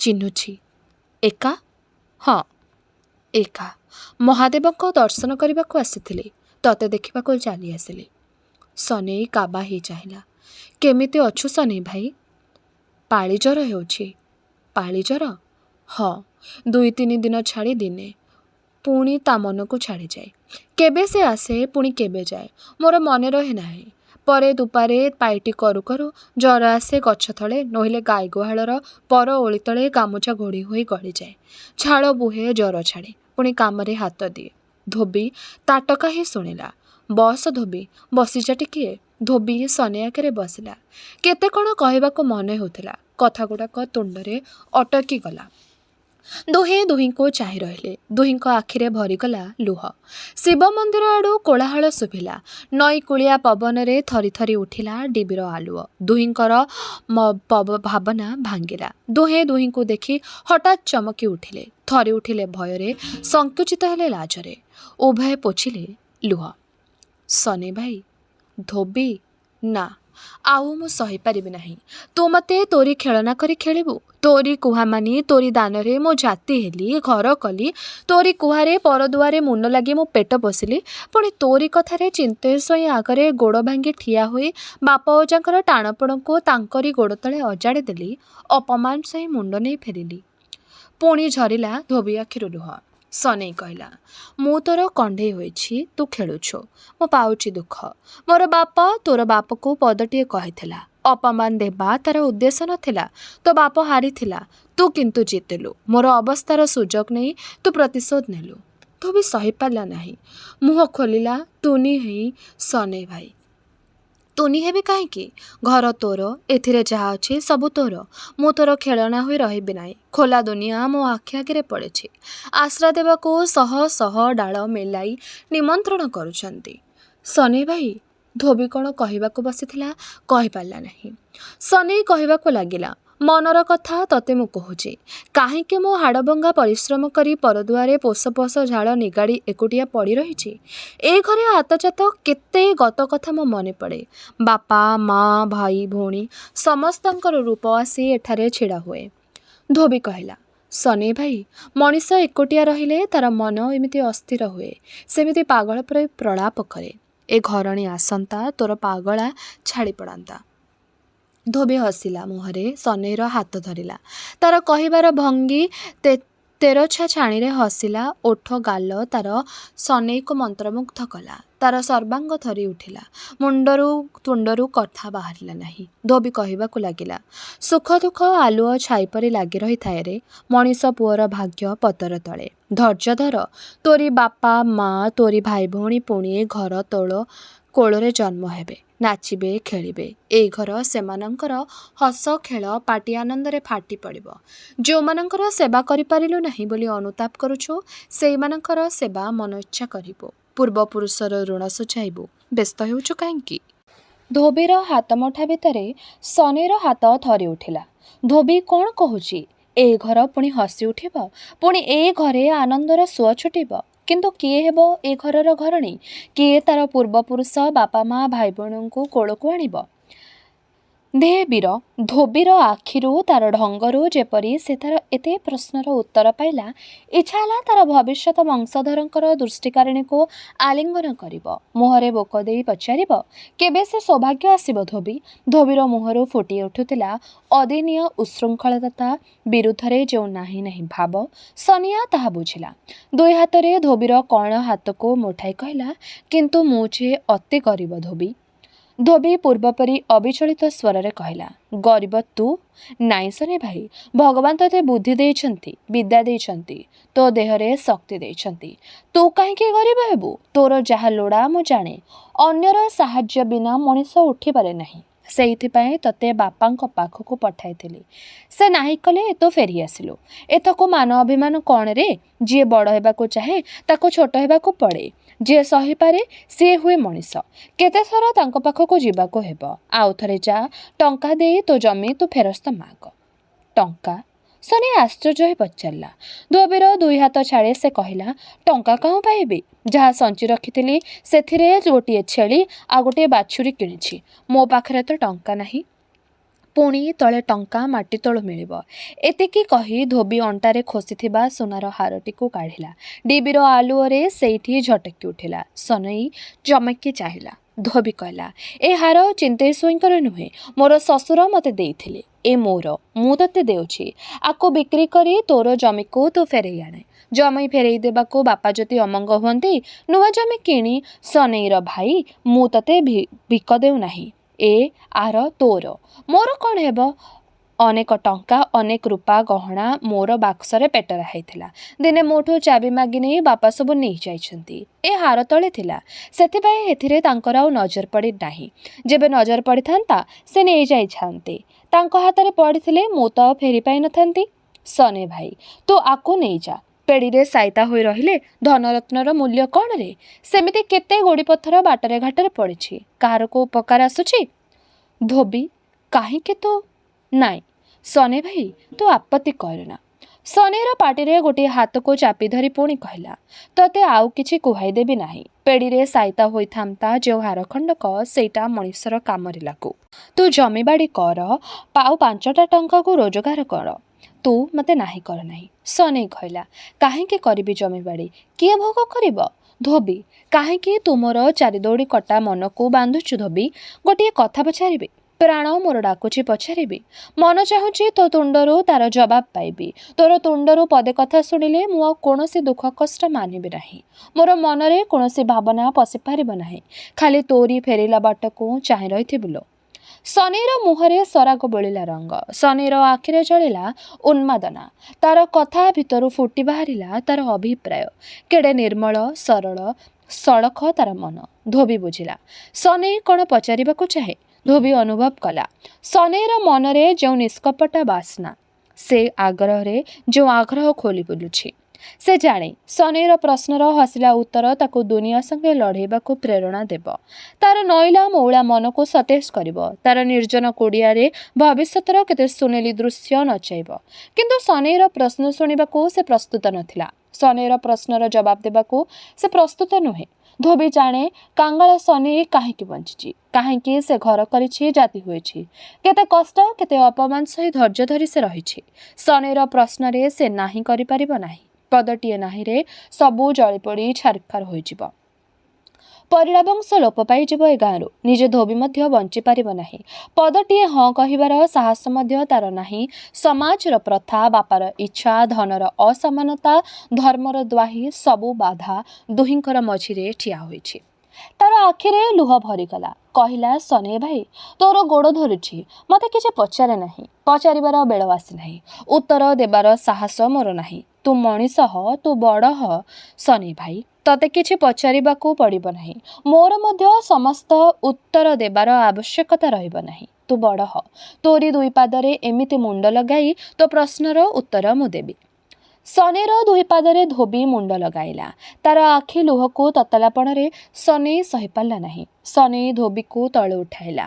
ଚିହ୍ନୁଛି। ଏକା? ହଁ ଏକା। ମହାଦେବଙ୍କ ଦର୍ଶନ କରିବାକୁ ଆସିଥିଲି। ତତେ ଦେଖିବାକୁ ଚାଲି ଆସିଲି। ସନେଇ କାବା ହେଇ ଚାହିଁଲା। କେମିତି ଅଛୁ ସନେଇ ଭାଇ? ପାଳି ଜ୍ୱର ହେଉଛି। ପାଳି ଜ୍ୱର? ହଁ, 2-3 ଦିନ ଛାଡ଼ି ଦିନେ। ପୁଣି ତା ମନକୁ ଛାଡ଼ିଯାଏ। କେବେ ସେ ଆସେ, ପୁଣି କେବେ ଯାଏ, ମୋର ମନେ ରହେ ନାହିଁ। ପରେ ଦୁପାରେ ପାଇଟି କରୁ କରୁ ଜ୍ୱର ଆସେ ଗଛ ତଳେ, ନୋହିଲେ ଗାଈ ଗୁହାଳର ପର ଓଳି ତଳେ ଗାମୁଛା ଘୋଡ଼ି ହୋଇ ଗଡ଼ିଯାଏ। ଝାଳ ବୁହେ, ଜ୍ୱର ଛାଡ଼େ, ପୁଣି କାମରେ ହାତ ଦିଏ। ଧୋବି ତାଟକା ହିଁ ଶୁଣିଲା। ବସ ଧୋବି, ବସିଯା ଟିକିଏ। ଧୋବି ସନେଇ ଆଗରେ ବସିଲା। କେତେ କ'ଣ କହିବାକୁ ମନେ ହେଉଥିଲା। କଥାଗୁଡ଼ାକ ତୁଣ୍ଡରେ ଅଟକି ଗଲା। ଦୁହେଁ ଦୁହିଁଙ୍କୁ ଚାହିଁ ରହିଲେ। ଦୁହିଁଙ୍କ ଆଖିରେ ଭରିଗଲା ଲୁହ। ଶିବ ମନ୍ଦିର ଆଡ଼ୁ କୋଳାହଳ ଶୁଭିଲା। ନଈକୂଳିଆ ପବନରେ ଥରି ଥରି ଉଠିଲା ଡିବିର ଆଲୁଅ। ଦୁହିଁଙ୍କର ଭାବନା ଭାଙ୍ଗିଲା। ଦୁହେଁ ଦୁହିଁଙ୍କୁ ଦେଖି ହଠାତ୍ ଚମକି ଉଠିଲେ। ଥରି ଉଠିଲେ ଭୟରେ, ସଂକୁଚିତ ହେଲେ ଲାଜରେ। ଉଭୟ ପୋଛିଲେ ଲୁହ। ସନେଇ ଭାଇ? ଧୋବି? ନା, ଆଉ ମୁଁ ସହିପାରିବି ନାହିଁ। ତୁ ମୋତେ ତୋରି ଖେଳନା କରି ଖେଳିବୁ। ତୋରି କୁହା ମାନି ତୋରି ଦାନରେ ମୁଁ ଜାତି ହେଲି, ଘର କଲି। ତୋରି କୁହାରେ ପରଦୁଆରେ ମୁନ ଲାଗି ମୁଁ ପେଟ ପୋଷିଲି। ପୁଣି ତୋରି କଥାରେ ଚିନ୍ତେ ସ୍ୱାଇଁ ଆଗରେ ଗୋଡ଼ ଭାଙ୍ଗି ଠିଆ ହୋଇ ବାପ ଅଜାଙ୍କର ଟାଣପଣକୁ ତାଙ୍କରି ଗୋଡ଼ ତଳେ ଅଜାଡ଼ି ଦେଲି। ଅପମାନ ସହି ମୁଣ୍ଡ ନେଇ ଫେରିଲି। ପୁଣି ଝରିଲା ଧୋବି ଆଖିରୁ ଲୁହ। ସନେଇ କହିଲା, ମୁଁ ତୋର କଣ୍ଢେଇ ହୋଇଛି, ତୁ ଖେଳୁଛୁ। ମୁଁ ପାଉଛି ଦୁଃଖ। ମୋର ବାପ ତୋର ବାପକୁ ପଦଟିଏ କହିଥିଲା। ଅପମାନ ଦେବା ତାର ଉଦ୍ଦେଶ୍ୟ ନଥିଲା। ତୋ ବାପ ହାରିଥିଲା, ତୁ କିନ୍ତୁ ଜିତିଲୁ। ମୋର ଅବସ୍ଥାର ସୁଯୋଗ ନେଇ ତୁ ପ୍ରତିଶୋଧ ନେଲୁ। ଧୋବି ସହିପାରିଲା ନାହିଁ। ମୁହଁ ଖୋଲିଲା ତୁନି ହେଇ ସନେଇ ଭାଇ। ତୁନି ହେବି କାହିଁକି? ଘର ତୋର, ଏଥିରେ ଯାହା ଅଛି ସବୁ ତୋର। ମୁଁ ତୋର ଖେଳନା ହୋଇ ରହିବି ନାହିଁ। ଖୋଲା ଦୁନିଆ ମୋ ଆଖି ଆଗରେ ପଡ଼ିଛି। ଆଶ୍ରା ଦେବାକୁ ଶହ ଶହ ଡାଳ ମେଲାଇ ନିମନ୍ତ୍ରଣ କରୁଛନ୍ତି। ସନେଇ ଭାଇ, ଧୋବି କ'ଣ କହିବାକୁ ବସିଥିଲା, କହିପାରିଲା ନାହିଁ। ସନେଇ କହିବାକୁ ଲାଗିଲା, ମନର କଥା ତତେ ମୁଁ କହୁଛି। କାହିଁକି ମୁଁ ହାଡ଼ଭଙ୍ଗା ପରିଶ୍ରମ କରି ପରଦୁଆରେ ପୋଷ ପୋଷ ଝାଳ ନିଗାଡ଼ି ଏକୁଟିଆ ପଡ଼ି ରହିଛି? ଏ ଘରେ ଆତଯାତ କେତେ ଗତ କଥା ମୋ ମନେ ପଡ଼େ। ବାପା, ମା, ଭାଇ, ଭଉଣୀ ସମସ୍ତଙ୍କର ରୂପ ଆସି ଏଠାରେ ଛିଡ଼ା ହୁଏ। ଧୋବି କହିଲା, ସନେଇ ଭାଇ, ମଣିଷ ଏକୁଟିଆ ରହିଲେ ତାର ମନ ଏମିତି ଅସ୍ଥିର ହୁଏ, ସେମିତି ପାଗଳ ପରି ପ୍ରଳାପ କରେ। ଏ ଘରଣୀ ଆସନ୍ତା ତୋର ପାଗଳା ଛାଡ଼ି ପଡ଼ନ୍ତା। ଧୋବି ହସିଲା। ମୁହଁରେ ସନେଇର ହାତ ଧରିଲା। ତାର କହିବାର ଭଙ୍ଗୀ ତେରଛା ଛାଣିରେ ହସିଲା ଓଠ ଗାଲ ତାର ସନେଇକୁ ମନ୍ତ୍ରମୁଗ୍ଧ କଲା। ତାର ସର୍ବାଙ୍ଗ ଥରି ଉଠିଲା। ମୁଣ୍ଡରୁ ତୁଣ୍ଡରୁ କଥା ବାହାରିଲା ନାହିଁ। ଧୋବି କହିବାକୁ ଲାଗିଲା, ସୁଖ ଦୁଃଖ ଆଲୁଅ ଛାଇ ପରି ଲାଗି ରହିଥାଏ ରେ ମଣିଷ ପୁଅର ଭାଗ୍ୟ ପତର ତଳେ। ଧୈର୍ଯ୍ୟ ଧର। ତୋରି ବାପା ମା ତୋରି ଭାଇ ଭଉଣୀ ପୁଣି ଏ ଘର ତୋଳ କୋଳରେ ଜନ୍ମ ହେବେ, ନାଚିବେ, ଖେଳିବେ। ଏଇ ଘର ସେମାନଙ୍କର ହସ ଖେଳ ପାଟି ଆନନ୍ଦରେ ଫାଟି ପଡ଼ିବ। ଯେଉଁମାନଙ୍କର ସେବା କରିପାରିଲୁ ନାହିଁ ବୋଲି ଅନୁତାପ କରୁଛୁ, ସେଇମାନଙ୍କର ସେବା ମନ ଇଚ୍ଛା କରିବୁ। ପୂର୍ବପୁରୁଷର ଋଣ ସୁଝାଇବୁ। ବ୍ୟସ୍ତ ହେଉଛୁ କାହିଁକି? ଧୋବିର ହାତ ମୁଠା ଭିତରେ ସନେଇର ହାତ ଥରି ଉଠିଲା। ଧୋବି କ'ଣ କହୁଛି? ଏ ଘର ପୁଣି ହସି ଉଠିବ। ପୁଣି ଏ ଘରେ ଆନନ୍ଦର ସୁଅ ଛୁଟିବ। କିନ୍ତୁ କିଏ ହେବ ଏ ଘରର ଘରଣୀ? କିଏ ତାର ପୂର୍ବପୁରୁଷ ବାପା ମା ଭାଇ ଭଉଣୀଙ୍କୁ କୋଳକୁ ଆଣିବ? ଧୋବିର ଆଖିରୁ ତାର ଢଙ୍ଗରୁ ଯେପରି ସେ ତାର ଏତେ ପ୍ରଶ୍ନର ଉତ୍ତର ପାଇଲା, ଇଚ୍ଛା ହେଲା ତାର ଭବିଷ୍ୟତ ବଂଶଧରଙ୍କର ଦୃଷ୍ଟିକାରିଣୀକୁ ଆଲିଙ୍ଗନ କରିବ। ମୁହଁରେ ବୋକ ଦେଇ ପଚାରିବ, କେବେ ସେ ସୌଭାଗ୍ୟ ଆସିବ ଧୋବି? ଧୋବିର ମୁହଁରୁ ଫୁଟି ଉଠୁଥିଲା ଅଦିନିଆ ଉଚ୍ଛୃଙ୍ଖଳତା ବିରୁଦ୍ଧରେ ଯେଉଁ ନାହିଁ ନାହିଁ ଭାବ। ସନିଆ ତାହା ବୁଝିଲା। ଦୁଇ ହାତରେ ଧୋବିର କଣ ହାତକୁ ମୁଠାଇ କହିଲା, କିନ୍ତୁ ମୁଁ ଯେ ଅତି ଗରିବ ଧୋବି। ଧୋବି ପୂର୍ବପରି ଅବିଚଳିତ ସ୍ୱରରେ କହିଲା, ଗରିବ ତୁ? ନାଇଁ ସନେଇ ଭାଇ, ଭଗବାନ ତୋତେ ବୁଦ୍ଧି ଦେଇଛନ୍ତି, ବିଦ୍ୟା ଦେଇଛନ୍ତି, ତୋ ଦେହରେ ଶକ୍ତି ଦେଇଛନ୍ତି। ତୁ କାହିଁକି ଗରିବ ହେବୁ? ତୋର ଯାହା ଲୋଡ଼ା ମୁଁ ଜାଣେ। ଅନ୍ୟର ସାହାଯ୍ୟ ବିନା ମଣିଷ ଉଠିପାରେ ନାହିଁ। ସେଇଥିପାଇଁ ତୋତେ ବାପାଙ୍କ ପାଖକୁ ପଠାଇଥିଲି। ସେ ନାହିଁ କଲେ ତୁ ଫେରି ଆସିଲୁ। ଏଥକୁ ମାନ ଅଭିମାନ କ'ଣ ରେ? ଯିଏ ବଡ଼ ହେବାକୁ ଚାହେଁ ତାକୁ ଛୋଟ ହେବାକୁ ପଡ଼େ। ଯିଏ ସହିପାରେ ସିଏ ହୁଏ ମଣିଷ। କେତେଥର ତାଙ୍କ ପାଖକୁ ଯିବାକୁ ହେବ। ଆଉ ଥରେ ଯା, ଟଙ୍କା ଦେଇ ତୋ ଜମି ତୁ ଫେରସ୍ତ ମାଗ। ଟଙ୍କା? ସନେଇ ଆଶ୍ଚର୍ଯ୍ୟ ହୋଇ ପଚାରିଲା। ଧୋବିର ଦୁଇ ହାତ ଛାଡ଼ି ସେ କହିଲା, ଟଙ୍କା କାହୁଁ ପାଇବି? ଯାହା ସଞ୍ଚି ରଖିଥିଲି ସେଥିରେ ଗୋଟିଏ ଛେଳି ଆଉ ଗୋଟିଏ ବାଛୁରୀ କିଣିଛି। ମୋ ପାଖରେ ତ ଟଙ୍କା ନାହିଁ। ପୁଣି ତଳେ ଟଙ୍କା ମାଟି ତଳୁ ମିଳିବ। ଏତିକି କହି ଧୋବି ଅଣ୍ଟାରେ ଖୋସିଥିବା ସୁନାର ହାରଟିକୁ କାଢ଼ିଲା। ଡିବିର ଆଲୁଅରେ ସେଇଠି ଝଟକି ଉଠିଲା। ସନେଇ ଚମକି ଚାହିଁଲା। ଧୋବି କହିଲା, ଏ ହାର ଚିନ୍ତେଇ ସ୍ୱାଇଁଙ୍କର ନୁହେଁ, ମୋର ଶ୍ୱଶୁର ମୋତେ ଦେଇଥିଲେ। ଏ ମୋର, ମୁଁ ତୋତେ ଦେଉଛି। ଆକୁ ବିକ୍ରି କରି ତୋର ଜମିକୁ ତୁ ଫେରେଇ ଆଣେ। ଜମି ଫେରେଇ ଦେବାକୁ ବାପା ଯଦି ଅମଙ୍ଗ ହୁଅନ୍ତି, ନୂଆ ଜମି କିଣି ସନେଇର ଭାଇ, ମୁଁ ତୋତେ ଭିକ ଦେଉ ନାହିଁ। ଏ ଆର ତୋର, ମୋର କ'ଣ ହେବ? ଅନେକ ଟଙ୍କା ଅନେକ ରୂପା ଗହଣା ମୋର ବାକ୍ସରେ ପେଟରା ହେଇଥିଲା। ଦିନେ ମୋଠୁ ଚାବି ମାଗି ନେଇ ବାପା ସବୁ ନେଇଯାଇଛନ୍ତି। ଏ ହାର ତଳେ ଥିଲା, ସେଥିପାଇଁ ଏଥିରେ ତାଙ୍କର ଆଉ ନଜର ପଡ଼ି ନାହିଁ। ଯେବେ ନଜର ପଡ଼ିଥାନ୍ତା ସେ ନେଇଯାଇଥାନ୍ତେ। ତାଙ୍କ ହାତରେ ପଡ଼ିଥିଲେ ମୁଁ ତ ଆଉ ଫେରି ପାଇନଥାନ୍ତି। ସନେ ଭାଇ, ତୁ ଆକୁ ନେଇଯା। ପେଡ଼ିରେ ସାଇତା ହୋଇ ରହିଲେ ଧନରତ୍ନର ମୂଲ୍ୟ କ'ଣ ରେ? ସେମିତି କେତେ ଗୋଡ଼ିପଥର ବାଟରେ ଘାଟରେ ପଡ଼ିଛି। କାହାର କୋଉ ଉପକାର ଆସୁଛି? ଧୋବି, କାହିଁକି ତୁ? ନାଇଁ ସନେ ଭାଇ, ତୁ ଆପତ୍ତି କରନା। ଶନିର ପାଟିରେ ଗୋଟିଏ ହାତକୁ ଚାପି ଧରି ପୁଣି କହିଲା, ତତେ ଆଉ କିଛି କୁହାଇଦେବି ନାହିଁ। ପେଡ଼ିରେ ସାଇତା ହୋଇଥାନ୍ତା ଯେଉଁ ହାରଖଣ୍ଡକ ସେଇଟା ମଣିଷର କାମରେ ଲାଗୁ। ତୁ ଜମିବାଡ଼ି କର, ଆଉ 5ଟା ଟଙ୍କାକୁ ରୋଜଗାର କର। ତୁ ମୋତେ ନାହିଁ କର ନାହିଁ। ଶନି କହିଲା, କାହିଁକି କରିବି ଜମିବାଡ଼ି? କିଏ ଭୋଗ କରିବ? ଧୋବି, କାହିଁକି ତୁମର 4 ଦଉଡ଼ି କଟା ମନକୁ ବାନ୍ଧୁଛୁ ଧୋବି? ଗୋଟିଏ କଥା ପଚାରିବି? ପ୍ରାଣ ମୋର ଡାକୁଛି ପଚାରିବି। ମନ ଚାହୁଁଛି ତୋ ତୁଣ୍ଡରୁ ତାର ଜବାବ ପାଇବି। ତୋର ତୁଣ୍ଡରୁ ପଦେ କଥା ଶୁଣିଲେ ମୁଁ ଆଉ କୌଣସି ଦୁଃଖ କଷ୍ଟ ମାନିବି ନାହିଁ। ମୋର ମନରେ କୌଣସି ଭାବନା ପଶିପାରିବ ନାହିଁ। ଖାଲି ତୋରି ଫେରିଲା ବାଟକୁ ଚାହିଁ ରହିଥିବି ଲୋ। ଶନିର ମୁହଁରେ ସରାଗ ବୋଳିଲା ରଙ୍ଗ। ଶନିର ଆଖିରେ ଜଳିଲା ଉନ୍ମାଦନା। ତାର କଥା ଭିତରୁ ଫୁଟି ବାହାରିଲା ତାର ଅଭିପ୍ରାୟ। କେଡ଼େ ନିର୍ମଳ, ସରଳ, ସଳଖ ତାର ମନ। ଧୋବି ବୁଝିଲା ଶନି କ'ଣ ପଚାରିବାକୁ ଚାହେଁ। ଧୋବି ଅନୁଭବ କଲା ଶନିର ମନରେ ଯେଉଁ ନିଷ୍କପଟ ବାସନା, ସେ ଆଗ୍ରହରେ ଯେଉଁ ଆଗ୍ରହ ଖୋଲି ବୁଲୁଛି। ସେ ଜାଣେ ଶନିର ପ୍ରଶ୍ନର ହସିଲା ଉତ୍ତର ତାକୁ ଦୁନିଆ ସଙ୍ଗେ ଲଢ଼େଇବାକୁ ପ୍ରେରଣା ଦେବ। ତାର ନଇଲା ମଉଳା ମନକୁ ସତେଜ କରିବ। ତାର ନିର୍ଜନ କୁଡ଼ିଆରେ ଭବିଷ୍ୟତର କେତେ ସୁନେଲି ଦୃଶ୍ୟ ନଚାଇବ। କିନ୍ତୁ ଶନିର ପ୍ରଶ୍ନ ଶୁଣିବାକୁ ସେ ପ୍ରସ୍ତୁତ ନଥିଲା। ଶନିର ପ୍ରଶ୍ନର ଜବାବ ଦେବାକୁ ସେ ପ୍ରସ୍ତୁତ ନୁହେଁ। ଧୋବି ଜାଣେ କାଙ୍ଗାଳ ଶନି କାହିଁକି ବଞ୍ଚିଛି, କାହିଁକି ସେ ଘର କରିଛି, ଜାତି ହୋଇଛି। କେତେ କଷ୍ଟ, କେତେ ଅପମାନ ସହି ଧୈର୍ଯ୍ୟ ଧରି ସେ ରହିଛି। ଶନିର ପ୍ରଶ୍ନରେ ସେ ନାହିଁ କରିପାରିବ ନାହିଁ। ପଦଟିଏ ନାହିଁରେ ସବୁ ଜଳିପୋଡ଼ି ଛାରଖାର ହୋଇଯିବ। ପରିଡ଼ା ବଂଶ ଲୋପ ପାଇଯିବ ଏ ଗାଁରୁ। ନିଜେ ଧୋବି ମଧ୍ୟ ବଞ୍ଚିପାରିବ ନାହିଁ। ପଦଟିଏ ହଁ କହିବାର ସାହସ ମଧ୍ୟ ତାର ନାହିଁ। ସମାଜର ପ୍ରଥା, ବାପାର ଇଚ୍ଛା, ଧନର ଅସମାନତା, ଧର୍ମର ଦ୍ୱାହି, ସବୁ ବାଧା ଦୁହିଁଙ୍କର ମଝିରେ ଠିଆ ହୋଇଛି। ତାର ଆଖିରେ ଲୁହ ଭରିଗଲା। କହିଲା, ଶନି ଭାଇ, ତୋର ଗୋଡ଼ ଧରୁଛି, ମୋତେ କିଛି ପଚାରେ ନାହିଁ। ପଚାରିବାର ବେଳ ଆସିନାହିଁ। ଉତ୍ତର ଦେବାର ସାହସ ମୋର ନାହିଁ। ତୁ ମଣିଷ ହ, ତୁ ବଡ଼ ହ। ଶନି ଭାଇ, ତତେ କିଛି ପଚାରିବାକୁ ପଡ଼ିବ ନାହିଁ। ମୋର ମଧ୍ୟ ସମସ୍ତ ଉତ୍ତର ଦେବାର ଆବଶ୍ୟକତା ରହିବ ନାହିଁ। ତୁ ବଡ଼ ହ। ତୋରି 2 ପାଦରେ ଏମିତି ମୁଣ୍ଡ ଲଗାଇ ତୋ ପ୍ରଶ୍ନର ଉତ୍ତର ମୁଁ ଦେବି। ଶନିର 2 ପାଦରେ ଧୋବି ମୁଣ୍ଡ ଲଗାଇଲା। ତାର ଆଖି ଲୁହକୁ ତତଲାପଣରେ ଶନି ସହିପାରିଲା ନାହିଁ। ଶନି ଧୋବିକୁ ତଳେ ଉଠାଇଲା।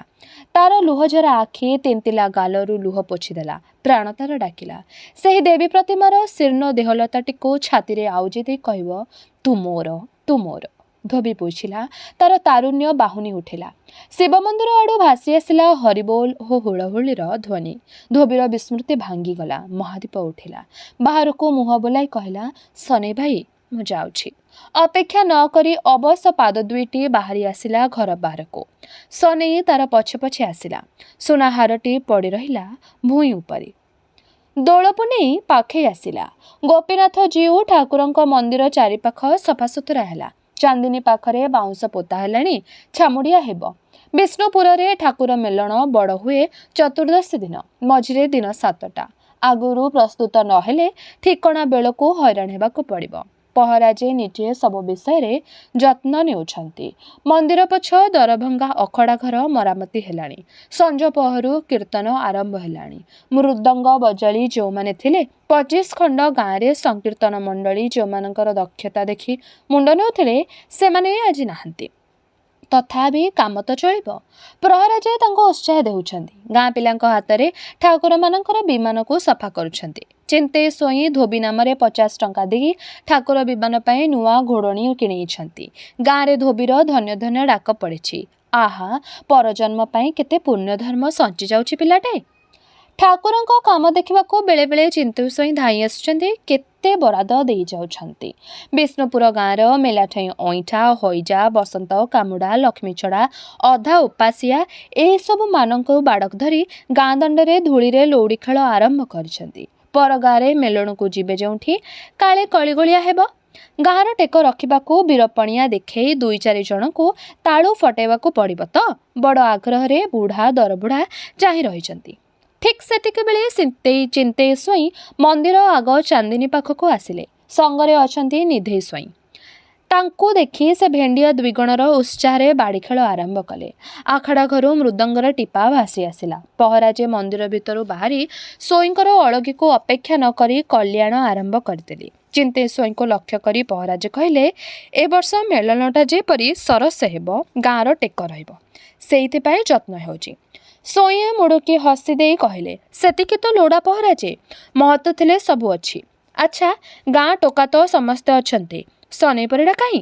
ତାର ଲୁହଝରା ଆଖି ତିନ୍ତିଲା ଗାଲରୁ ଲୁହ ପୋଛିଦେଲା। ପ୍ରାଣ ତାର ଡାକିଲା। ସେହି ଦେବୀ ପ୍ରତିମାର ଶୀର୍ଣ୍ଣ ଦେହଲତାଟିକୁ ଛାତିରେ ଆଉଜି ଦେଇ କହିବ, ତୁ ମୋର, ତୁ ମୋର। ଧୋବି ବୁଝିଲା ତାର ତାରୁଣ୍ୟ ବାହୁନି ଉଠିଲା। ଶିବ ମନ୍ଦିର ଆଡ଼ୁ ଭାସି ଆସିଲା ହରିବୋଲ ଓ ହୁଳହୁଳିର ଧ୍ୱନି। ଧୋବିର ବିସ୍ମୃତି ଭାଙ୍ଗିଗଲା। ମହାଦୀପ ଉଠିଲା। ବାହାରକୁ ମୁହଁ ବୁଲାଇ କହିଲା, ଶନି ଭାଇ, ମୁଁ ଯାଉଛି। ଅପେକ୍ଷା ନ କରି ଅବଶ ପାଦ 2ଟି ବାହାରି ଆସିଲା ଘର ବାହାରକୁ। ଶନି ତାର ପଛେ ପଛେ ଆସିଲା। ସୁନାହାରଟି ପଡ଼ି ରହିଲା ଭୂଇଁ ଉପରେ। ଦୋଳପୁନେଇ ପାଖେଇ ଆସିଲା। ଗୋପୀନାଥ ଜୀଉ ଠାକୁରଙ୍କ ମନ୍ଦିର ଚାରିପାଖ ସଫାସୁତୁରା ହେଲା। ଚାନ୍ଦିନୀ ପାଖରେ ବାଉଁଶ ପୋତା ହେଲାଣି, ଛାମୁଡ଼ିଆ ହେବ। ବିଷ୍ଣୁପୁରରେ ଠାକୁର ମେଲଣ ବଡ଼ ହୁଏ ଚତୁର୍ଦ୍ଦଶୀ ଦିନ। ମଝିରେ ଦିନ 7ଟା। ଆଗରୁ ପ୍ରସ୍ତୁତ ନ ହେଲେ ଠିକଣା ବେଳକୁ ହଇରାଣ ହେବାକୁ ପଡ଼ିବ। ପହରାଜେ ନିଜେ ସବୁ ବିଷୟରେ ଯତ୍ନ ନେଉଛନ୍ତି। ମନ୍ଦିର ପଛ ଦରଭଙ୍ଗା ଅଖଡ଼ା ଘର ମରାମତି ହେଲାଣି। ସଞ୍ଜ ପହରୁ କୀର୍ତ୍ତନ ଆରମ୍ଭ ହେଲାଣି। ମୃଦଙ୍ଗ ବଜାଳି ଯେଉଁମାନେ ଥିଲେ, 25 ଖଣ୍ଡ ଗାଁରେ ସଂକୀର୍ତ୍ତନ ମଣ୍ଡଳୀ ଯେଉଁମାନଙ୍କର ଦକ୍ଷତା ଦେଖି ମୁଣ୍ଡ ନେଉଥିଲେ, ସେମାନେ ଆଜି ନାହାନ୍ତି। ତଥାପି କାମ ତ ଚଳିବ। ପ୍ରହରାଜେ ତାଙ୍କୁ ଉତ୍ସାହ ଦେଉଛନ୍ତି। ଗାଁ ପିଲାଙ୍କ ହାତରେ ଠାକୁରମାନଙ୍କର ବିମାନକୁ ସଫା କରୁଛନ୍ତି। ଚିନ୍ତେ ସ୍ୱଇଁ ଧୋବି ନାମରେ 50 ଟଙ୍କା ଦେଇ ଠାକୁର ବିମାନ ପାଇଁ ନୂଆ ଘୋଡ଼ଣୀ କିଣେଇଛନ୍ତି। ଗାଁରେ ଧୋବିର ଧନ୍ୟ ଧନ୍ୟ ଡାକ ପଡ଼ିଛି। ଆହା, ପରଜନ୍ମ ପାଇଁ କେତେ ପୁଣ୍ୟଧର୍ମ ସଞ୍ଚି ଯାଉଛି ପିଲାଟେ। ଠାକୁରଙ୍କ କାମ ଦେଖିବାକୁ ବେଳେ ବେଳେ ଚିନ୍ତୁ ସ୍ୱଇଁ ଧାଇଁ ଆସୁଛନ୍ତି। କେତେ ବରାଦ ଦେଇ ଯାଉଛନ୍ତି। ବିଷ୍ଣୁପୁର ଗାଁର ମେଲାଠାଇଁ ଅଇଁଠା, ହଇଜା, ବସନ୍ତ କାମୁଡ଼ା, ଲକ୍ଷ୍ମୀଛଡ଼ା, ଅଧା ଉପାସିଆ ଏହିସବୁ ମାନଙ୍କୁ ବାଡ଼କ ଧରି ଗାଁ ଦାଣ୍ଡରେ ଧୂଳିରେ ଲଉଡ଼ି ଖେଳ ଆରମ୍ଭ କରିଛନ୍ତି। ପର ଗାଁରେ ମେଲଣକୁ ଯିବେ ଯେଉଁଠି କାଳେ କଳିଗୋଳିଆ ହେବ। ଗାଁର ଟେକ ରଖିବାକୁ ବୀରପଣିଆ ଦେଖେଇ 2-4 ଜଣଙ୍କୁ ତାଳୁ ଫଟେଇବାକୁ ପଡ଼ିବ ତ। ବଡ଼ ଆଗ୍ରହରେ ବୁଢ଼ା ଦରବୁଢ଼ା ଚାହିଁ ରହିଛନ୍ତି। ଠିକ୍ ସେତିକିବେଳେ ଚିନ୍ତେଇ ସ୍ୱଇଁ ମନ୍ଦିର ଆଗ ଚାନ୍ଦିନୀ ପାଖକୁ ଆସିଲେ। ସଙ୍ଗରେ ଅଛନ୍ତି ନିଧେଇ ସ୍ୱଇଁ। ତାଙ୍କୁ ଦେଖି ସେ ଭେଣ୍ଡିଆ ଦ୍ୱିଗଣର ଉତ୍ସାହରେ ବାଡ଼ି ଖେଳ ଆରମ୍ଭ କଲେ। ଆଖଡ଼ା ଘରୁ ମୃଦଙ୍ଗର ଟିପା ଭାସି ଆସିଲା। ପହରାଜେ ମନ୍ଦିର ଭିତରୁ ବାହାରି ସ୍ୱଇଁଙ୍କର ଅଳଗୀକୁ ଅପେକ୍ଷା ନ କରି କଲ୍ୟାଣ ଆରମ୍ଭ କରିଦେଲେ। ଚିନ୍ତେ ସ୍ୱଇଁଙ୍କୁ ଲକ୍ଷ୍ୟ କରି ପହରାଜେ କହିଲେ, ଏ ବର୍ଷ ମେଲଣଟା ଯେପରି ସରସ ହେବ, ଗାଁର ଟେକ ରହିବ, ସେଇଥିପାଇଁ ଯତ୍ନ ହେଉଛି। ସ୍ୱଇଁ ମୁଡ଼ୁକି ହସି ଦେଇ କହିଲେ, ସେତିକି ତ ଲୋଡ଼ା ପହରାଜେ, ମହତ ଥିଲେ ସବୁ ଅଛି। ଆଚ୍ଛା, ଗାଁ ଟୋକା ତ ସମସ୍ତେ ଅଛନ୍ତି, ସନେଇ ପରିଡ଼ା କାହିଁ?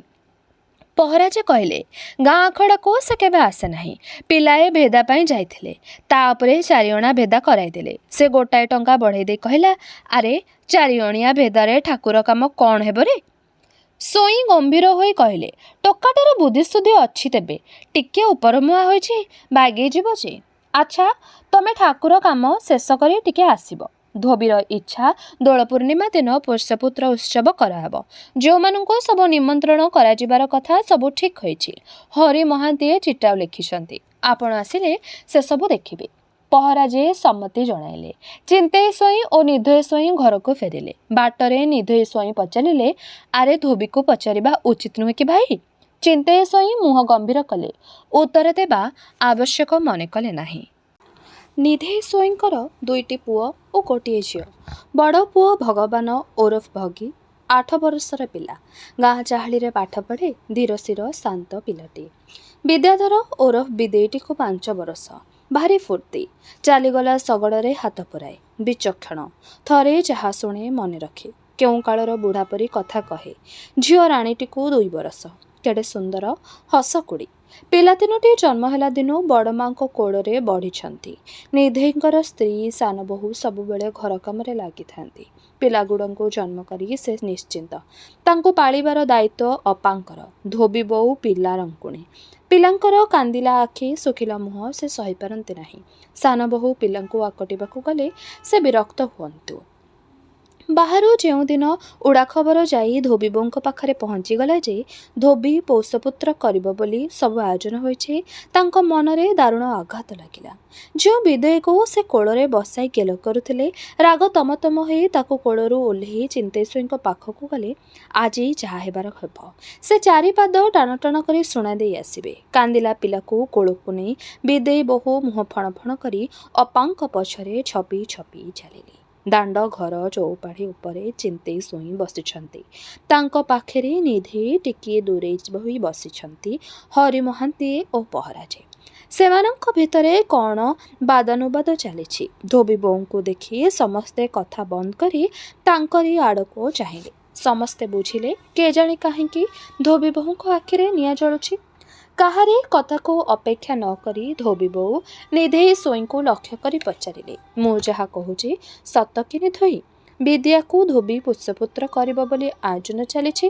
ପହରାଜେ କହିଲେ, ଗାଁ ଆଖଡ଼ାକୁ ସେ କେବେ ଆସେ ନାହିଁ। ପିଲାଏ ଭେଦା ପାଇଁ ଯାଇଥିଲେ, ତା ଉପରେ 4 ଅଣା ଭେଦା କରାଇଦେଲେ। ସେ ଗୋଟାଏ ଟଙ୍କା ବଢ଼େଇ ଦେଇ କହିଲା, ଆରେ 4 ଅଣିଆ ଭେଦାରେ ଠାକୁର କାମ କ'ଣ ହେବ ରେ? ସୋଇଁ ଗମ୍ଭୀର ହୋଇ କହିଲେ, ଟୋକାଟାର ବୁଦ୍ଧିଶୁଦ୍ଧି ଅଛି ତେବେ, ଟିକେ ଉପରମୁହାଁ ହୋଇଛି, ବାଗେଇ ଯିବ ଯେ। ଆଚ୍ଛା, ତମେ ଠାକୁର କାମ ଶେଷ କରି ଟିକେ ଆସିବ। ଧୋବିର ଇଚ୍ଛା, ଦୋଳ ପୂର୍ଣ୍ଣିମା ଦିନ ପୋଷ୍ୟପୁତ୍ର ଉତ୍ସବ କରାହେବ। ଯେଉଁମାନଙ୍କୁ ସବୁ ନିମନ୍ତ୍ରଣ କରାଯିବାର କଥା ସବୁ ଠିକ୍ ହୋଇଛି। ହରି ମହାନ୍ତିଏ ଚିଠା ଲେଖିଛନ୍ତି, ଆପଣ ଆସିଲେ ସେସବୁ ଦେଖିବେ। ପହରାଜେ ସମ୍ମତି ଜଣାଇଲେ। ଚିନ୍ତେଇ ସ୍ୱାଇଁ ଓ ନିଧେଇ ସ୍ୱାଇଁ ଘରକୁ ଫେରିଲେ। ବାଟରେ ନିଧେଇ ସ୍ୱାଇଁ ପଚାରିଲେ, ଆରେ ଧୋବିକୁ ପଚାରିବା ଉଚିତ ନୁହେଁ କି ଭାଇ? ଚିନ୍ତେଇ ସ୍ୱାଇଁ ମୁହଁ ଗମ୍ଭୀର କଲେ, ଉତ୍ତର ଦେବା ଆବଶ୍ୟକ ମନେ କଲେ ନାହିଁ। ନିଧେଇ ସ୍ୱାଇଁଙ୍କର 2ଟି ପୁଅ ଓ ଗୋଟିଏ ଝିଅ। ବଡ଼ ପୁଅ ଭଗବାନ ଓରଫ ଭଗୀ, 8 ବର୍ଷର ପିଲା। ଗାଁ ଚାହାଳିରେ ପାଠ ପଢ଼େ, ଧୀରଶୀର ଶାନ୍ତ ପିଲାଟି। ବିଦ୍ୟାଧର ଓରଫ ବିଦେଇଟିକୁ 5 ବର୍ଷ। ଭାରି ଫୁର୍ତ୍ତି, ଚାଲିଗଲା ଶଗଡ଼ରେ ହାତ ପୁରାଏ, ବିଚକ୍ଷଣ। ଥରେ ଯାହା ଶୁଣେ ମନେ ରଖେ, କେଉଁ କାଳର ବୁଢ଼ା ପରି କଥା କହେ। ଝିଅ ରାଣୀଟିକୁ 2 ବର୍ଷ, କେଡ଼େ ସୁନ୍ଦର, ହସକୁଡ଼ି। ପିଲା 3ଟି ଜନ୍ମ ହେଲା ଦିନୁ ବଡ଼ ମାଙ୍କ କୋଳରେ ବଢ଼ିଛନ୍ତି। ନିଧେଇଙ୍କର ସ୍ତ୍ରୀ ସାନ ବୋହୂ ସବୁବେଳେ ଘର କାମରେ ଲାଗିଥାନ୍ତି। ପିଲାଗୁଡ଼ଙ୍କୁ ଜନ୍ମ କରି ସେ ନିଶ୍ଚିନ୍ତ। ତାଙ୍କୁ ପାଳିବାର ଦାୟିତ୍ୱ ଅପାଙ୍କର। ଧୋବି ବୋଉ ପିଲା ରଙ୍କୁଣୀ। ପିଲାଙ୍କର କାନ୍ଦିଲା ଆଖି, ଶୁଖିଲା ମୁହଁ ସେ ସହିପାରନ୍ତି ନାହିଁ। ସାନ ବୋହୂ ପିଲାଙ୍କୁ ଆକଟିବାକୁ ଗଲେ ସେ ବିରକ୍ତ ହୁଅନ୍ତୁ। ବାହାରୁ ଯେଉଁଦିନ ଉଡ଼ା ଖବର ଯାଇ ଧୋବି ବୋଉଙ୍କ ପାଖରେ ପହଞ୍ଚିଗଲା ଯେ ଧୋବି ପୌଷପୁତ୍ର କରିବ ବୋଲି ସବୁ ଆୟୋଜନ ହୋଇଛି, ତାଙ୍କ ମନରେ ଦାରୁଣ ଆଘାତ ଲାଗିଲା। ଯେଉଁ ବିଦେଇକୁ ସେ କୋଳରେ ବସାଇ ଗେଲ କରୁଥିଲେ, ରାଗ ତମତମ ହୋଇ ତାକୁ କୋଳରୁ ଓହ୍ଲେଇ ଚିନ୍ତେଇ ସ୍ୱାଇଁଙ୍କ ପାଖକୁ ଗଲେ, ଆଜି ଯାହା ହେବାର ହେବ। ସେ 4 ପାଦ ଟାଣ ଟାଣ କରି ଶୁଣା ଦେଇ ଆସିବେ। କାନ୍ଦିଲା ପିଲାକୁ କୋଳକୁ ନେଇ ବିଦେଇ ବୋହୂ ମୁହଁ ଫଣ ଫଣ କରି ଅପାଙ୍କ ପଛରେ ଛପି ଛପି ଚାଲିଲେ। ଦାଣ୍ଡ ଘର ଚଉପାଢ଼ୀ ଉପରେ ଚିନ୍ତେଇ ସ୍ୱାଇଁ ବସିଛନ୍ତି। ତାଙ୍କ ପାଖରେ ନିଧେଇ ଟିକିଏ ଦୂରେଇ ହୋଇ ବସିଛନ୍ତି ହରି ମହାନ୍ତିଏ ଓ ପହରାଜେ। ସେମାନଙ୍କ ଭିତରେ କ'ଣ ବାଦାନୁବାଦ ଚାଲିଛି। ଧୋବି ବୋଉଙ୍କୁ ଦେଖି ସମସ୍ତେ କଥା ବନ୍ଦ କରି ତାଙ୍କରି ଆଡ଼କୁ ଚାହିଁଲେ। ସମସ୍ତେ ବୁଝିଲେ, କେଜାଣି କାହିଁକି ଧୋବି ବୋହୂଙ୍କ ଆଖିରେ ନିଆଁ ଜଳୁଛି। କାହାରି କଥାକୁ ଅପେକ୍ଷା ନ କରି ଧୋବି ବୋଉ ନିଧେଇ ସ୍ୱାଇଁଙ୍କୁ ଲକ୍ଷ୍ୟ କରି ପଚାରିଲେ, ମୁଁ ଯାହା କହୁଛି ସତ କି ନିଧେଇ? ବିଦ୍ୟାକୁ ଧୋବି ପୋଷ୍ୟପୁତ୍ର କରିବ ବୋଲି ଆୟୋଜନ ଚାଲିଛି।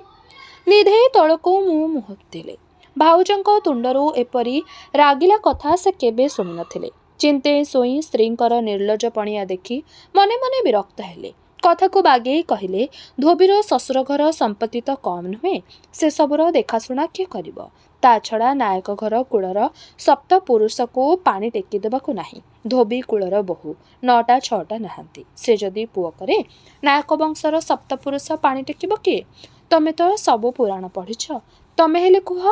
ନିଧେଇ ତଳକୁ ମୁହଁ ଦେଲେ। ଭାଉଜଙ୍କ ତୁଣ୍ଡରୁ ଏପରି ରାଗିଲା କଥା ସେ କେବେ ଶୁଣିନଥିଲେ। ଚିନ୍ତେଇ ସ୍ୱାଇଁ ସ୍ତ୍ରୀଙ୍କର ନିର୍ଲଜ୍ଜପଣିଆ ଦେଖି ମନେ ମନେ ବିରକ୍ତ ହେଲେ। କଥାକୁ ବାଗେଇ କହିଲେ, ଧୋବିର ଶ୍ୱଶୁର ଘର ସମ୍ପତ୍ତି ତ କମ୍ ନୁହେଁ, ସେସବୁର ଦେଖାଶୁଣା କିଏ କରିବ? ତା ଛଡ଼ା ନାୟକ ଘର କୂଳର ସପ୍ତ ପୁରୁଷକୁ ପାଣି ଟେକି ଦେବାକୁ ନାହିଁ। ଧୋବି କୂଳର ବୋହୂ 9ଟା 6ଟା ନାହାନ୍ତି। ସେ ଯଦି ପୁଅ କରେ, ନାୟକ ବଂଶର ସପ୍ତପୁରୁଷ ପାଣି ଟେକିବ କିଏ? ତମେ ତ ସବୁ ପୁରାଣ ପଢ଼ିଛ, ତମେ ହେଲେ କୁହ।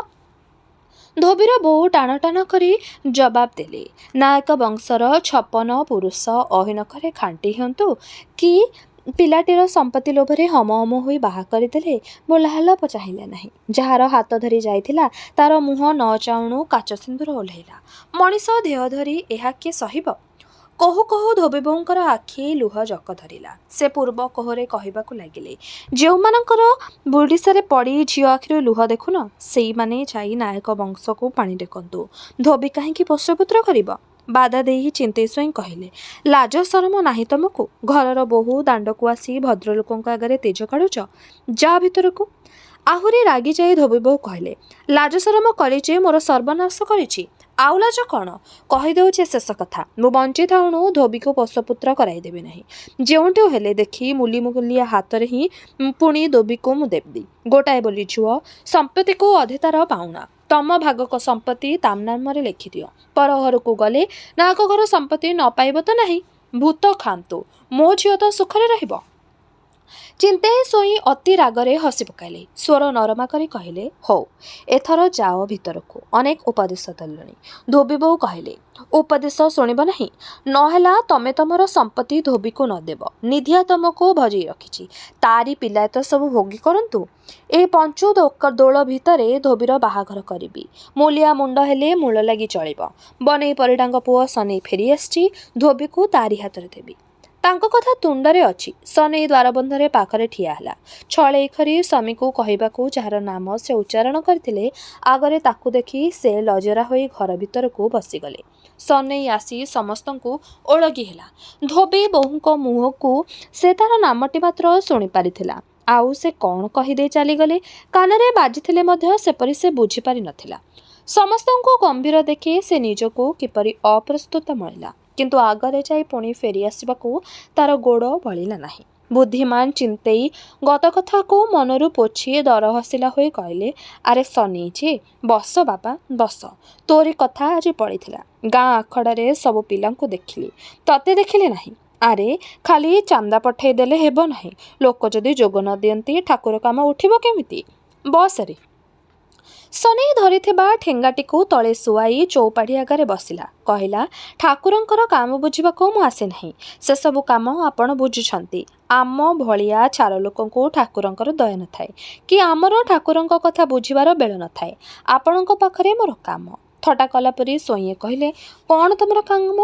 ଧୋବିର ବୋଉ ଟାଣ ଟାଣ କରି ଜବାବ ଦେଲେ, ନାୟକ ବଂଶର 56 ପୁରୁଷ ଅହିନକରେ ଖାଣ୍ଟି ହୁଅନ୍ତୁ କି ପିଲାଟିର ସମ୍ପତ୍ତି ଲୋଭରେ ହମ ହମ ହୋଇ ବାହା କରିଦେଲେ, ବୋଲାହାଲ ଚାହିଁଲେ ନାହିଁ। ଯାହାର ହାତ ଧରି ଯାଇଥିଲା, ତାର ମୁହଁ ନ ଚାହୁଁଣୁ କାଚ ସିନ୍ଦୁର ଓହ୍ଲାଇଲା। ମଣିଷ ଦେହ ଧରି ଏହା କିଏ ସହିବ? କହୁ କହୁ ଧୋବି ବୋଉଙ୍କର ଆଖି ଲୁହ ଜକ ଧରିଲା। ସେ ପୂର୍ବ କୋହରେ କହିବାକୁ ଲାଗିଲେ, ଯେଉଁମାନଙ୍କର ବୁଡ଼ିସାରେ ପଡ଼ି ଝିଅ ଆଖିରୁ ଲୁହ ଦେଖୁନ, ସେଇମାନେ ଯାଇ ନାୟକ ବଂଶକୁ ପାଣି ଟେକନ୍ତୁ। ଧୋବି କାହିଁକି ପୋଷ୍ୟପୁତ୍ର କରିବ? ବାଧା ଦେଇ ଚିନ୍ତେଇ ସ୍ୱାଇଁ କହିଲେ, ଲାଜ ସରମ ନାହିଁ ତମକୁ? ଘରର ବୋହୂ ଦାଣ୍ଡକୁ ଆସି ଭଦ୍ରଲୋକଙ୍କ ଆଗରେ ତେଜ କାଢ଼ୁଛ, ଯା ଭିତରକୁ। ଆହୁରି ରାଗିଯାଇ ଧୋବି ବୋଉ କହିଲେ, ଲାଜ ସରମ କରି ଯେ ମୋର ସର୍ବନାଶ କରିଛି, ଆଉ ଲାଜ କ'ଣ? କହିଦେଉଛି ଶେଷ କଥା, ମୁଁ ବଞ୍ଚିଥାଉଣୁ ଧୋବିକୁ ପୋଷ୍ୟପୁତ୍ର କରାଇଦେବି ନାହିଁ। ଯେଉଁଠୁ ହେଲେ ଦେଖି ମୁଲିମୁଲିଆ ହାତରେ ହିଁ ପୁଣି ଧୋବିକୁ ମୁଁ ଦେବି। ଗୋଟାଏ ବୋଲି ଝୁଅ, ସମ୍ପତ୍ତିକୁ ଅଧେ ତାର ପାଉଣା। ତମ ଭାଗକ ସମ୍ପତ୍ତି ତା ନାମରେ ଲେଖିଦିଅ। ପର ଘରକୁ ଗଲେ ନାୟକ ଘର ସମ୍ପତ୍ତି ନ ପାଇବ ତ ନାହିଁ, ଭୂତ ଖାଆନ୍ତୁ, ମୋ ଝିଅ ତ ସୁଖରେ ରହିବ। ଚିନ୍ତେଇ ସ୍ୱାଇଁ ଅତି ରାଗରେ ହସି ପକାଇଲେ। ସ୍ୱର ନରମା କରି କହିଲେ, ହଉ, ଏଥର ଯାଅ ଭିତରକୁ, ଅନେକ ଉପଦେଶ ଦେଲଣି। ଧୋବି ବୋଉ କହିଲେ, ଉପଦେଶ ଶୁଣିବ ନାହିଁ? ନ ହେଲା ତମେ ତମର ସମ୍ପତ୍ତି ଧୋବିକୁ ନ ଦେବ। ନିଧିଆ ତମକୁ ଭଜେଇ ରଖିଛି, ତାରି ପିଲାଏ ତ ସବୁ ଭୋଗୀ କରନ୍ତୁ। ଏ ପଞ୍ଚୁ ଦୋଳ ଭିତରେ ଧୋବିର ବାହାଘର କରିବି। ମୂଲିଆ ମୁଣ୍ଡ ହେଲେ ମୂଳ ଲାଗି ଚଳିବ। ବନେଇ ପରିଡ଼ାଙ୍କ ପୁଅ ସନେଇ ଫେରି ଆସିଛି, ଧୋବିକୁ ତାରି ହାତରେ ଦେବି। ତାଙ୍କ କଥା ତୁଣ୍ଡରେ ଅଛି। ସନେଇ ଦ୍ୱାରବନ୍ଧରେ ପାଖରେ ଠିଆ ହେଲା। ଛଳେଇ ଖରି ସ୍ୱାମୀକୁ କହିବାକୁ ଯାହାର ନାମ ସେ ଉଚ୍ଚାରଣ କରିଥିଲେ, ଆଗରେ ତାକୁ ଦେଖି ସେ ଲଜରା ହୋଇ ଘର ଭିତରକୁ ବସିଗଲେ। ସନେଇ ଆସି ସମସ୍ତଙ୍କୁ ଓଳଗି ହେଲା। ଧୋବି ବୋହୂଙ୍କ ମୁହଁକୁ ସେ ତାର ନାମଟି ମାତ୍ର ଶୁଣିପାରିଥିଲା। ଆଉ ସେ କ'ଣ କହିଦେଇ ଚାଲିଗଲେ, କାନରେ ବାଜିଥିଲେ ମଧ୍ୟ ସେପରି ସେ ବୁଝିପାରିନଥିଲା। ସମସ୍ତଙ୍କୁ ଗମ୍ଭୀର ଦେଖି ସେ ନିଜକୁ କିପରି ଅପ୍ରସ୍ତୁତ ମଣିଲା, କିନ୍ତୁ ଆଗରେ ଯାଇ ପୁଣି ଫେରି ଆସିବାକୁ ତାର ଗୋଡ଼ ବଳିଲା ନାହିଁ। ବୁଦ୍ଧିମାନ ଚିନ୍ତେଇ ଗତ କଥାକୁ ମନରୁ ପୋଛି ଦରହସିଲା ହୋଇ କହିଲେ, ଆରେ ସନେଇ ଯେ, ବସ ବାବା ବସ। ତୋରି କଥା ଆଜି ପଡ଼ିଥିଲା। ଗାଁ ଆଖଡ଼ାରେ ସବୁ ପିଲାଙ୍କୁ ଦେଖିଲି, ତତେ ଦେଖିଲି ନାହିଁ। ଆରେ ଖାଲି ଚାନ୍ଦା ପଠାଇ ଦେଲେ ହେବ ନାହିଁ। ଲୋକ ଯଦି ଯୋଗ ନ ଦିଅନ୍ତି ଠାକୁର କାମ ଉଠିବ କେମିତି? ବସରେ। ସନେଇ ଧରିଥିବା ଠେଙ୍ଗାଟିକୁ ତଳେ ଶୁଆଇ ଚୌପାଢ଼ୀ ଆଗରେ ବସିଲା। କହିଲା, ଠାକୁରଙ୍କର କାମ ବୁଝିବାକୁ ମୁଁ ଆସେ ନାହିଁ। ସେସବୁ କାମ ଆପଣ ବୁଝୁଛନ୍ତି। ଆମ ଭଳିଆ ଚାର ଲୋକଙ୍କୁ ଠାକୁରଙ୍କର ଦୟା ନଥାଏ କି ଆମର ଠାକୁରଙ୍କ କଥା ବୁଝିବାର ବେଳ ନଥାଏ। ଆପଣଙ୍କ ପାଖରେ ମୋର କାମ। ଥଟ୍ଟା କଲା ପରି ସ୍ୱଇଁଏ କହିଲେ, କ'ଣ ତମର କାମ?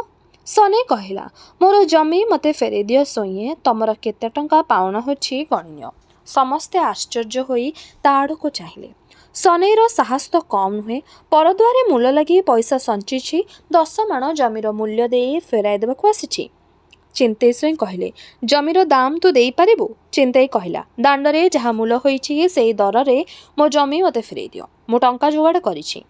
ସନେଇ କହିଲା, ମୋର ଜମି ମୋତେ ଫେରେଇ ଦିଅ ସ୍ୱଇଁଏ। ତମର କେତେ ଟଙ୍କା ପାଉଣା ହେଉଛି ଗଣିନିଅ। ସମସ୍ତେ ଆଶ୍ଚର୍ଯ୍ୟ ହୋଇ ତା ଆଡ଼କୁ ଚାହିଁଲେ। ସନେଇର ସାହସ ତ କମ୍ ନୁହେଁ। ପରଦୁଆରେ ମୂଲ ଲାଗି ପଇସା ସଞ୍ଚିଛି, 10 ମାଣ ଜମିର ମୂଲ୍ୟ ଦେଇ ଫେରାଇ ଦେବାକୁ ଆସିଛି। ଚିନ୍ତେଇ ସ୍ୱଇଁ କହିଲେ, ଜମିର ଦାମ୍ ତୁ ଦେଇପାରିବୁ? ଚିନ୍ତେଇ କହିଲା, ଦାଣ୍ଡରେ ଯାହା ମୂଲ ହୋଇଛି ସେଇ ଦରରେ ମୋ ଜମି ମୋତେ ଫେରେଇ ଦିଅ। ମୁଁ ଟଙ୍କା ଯୋଗାଡ଼ କରିଛି।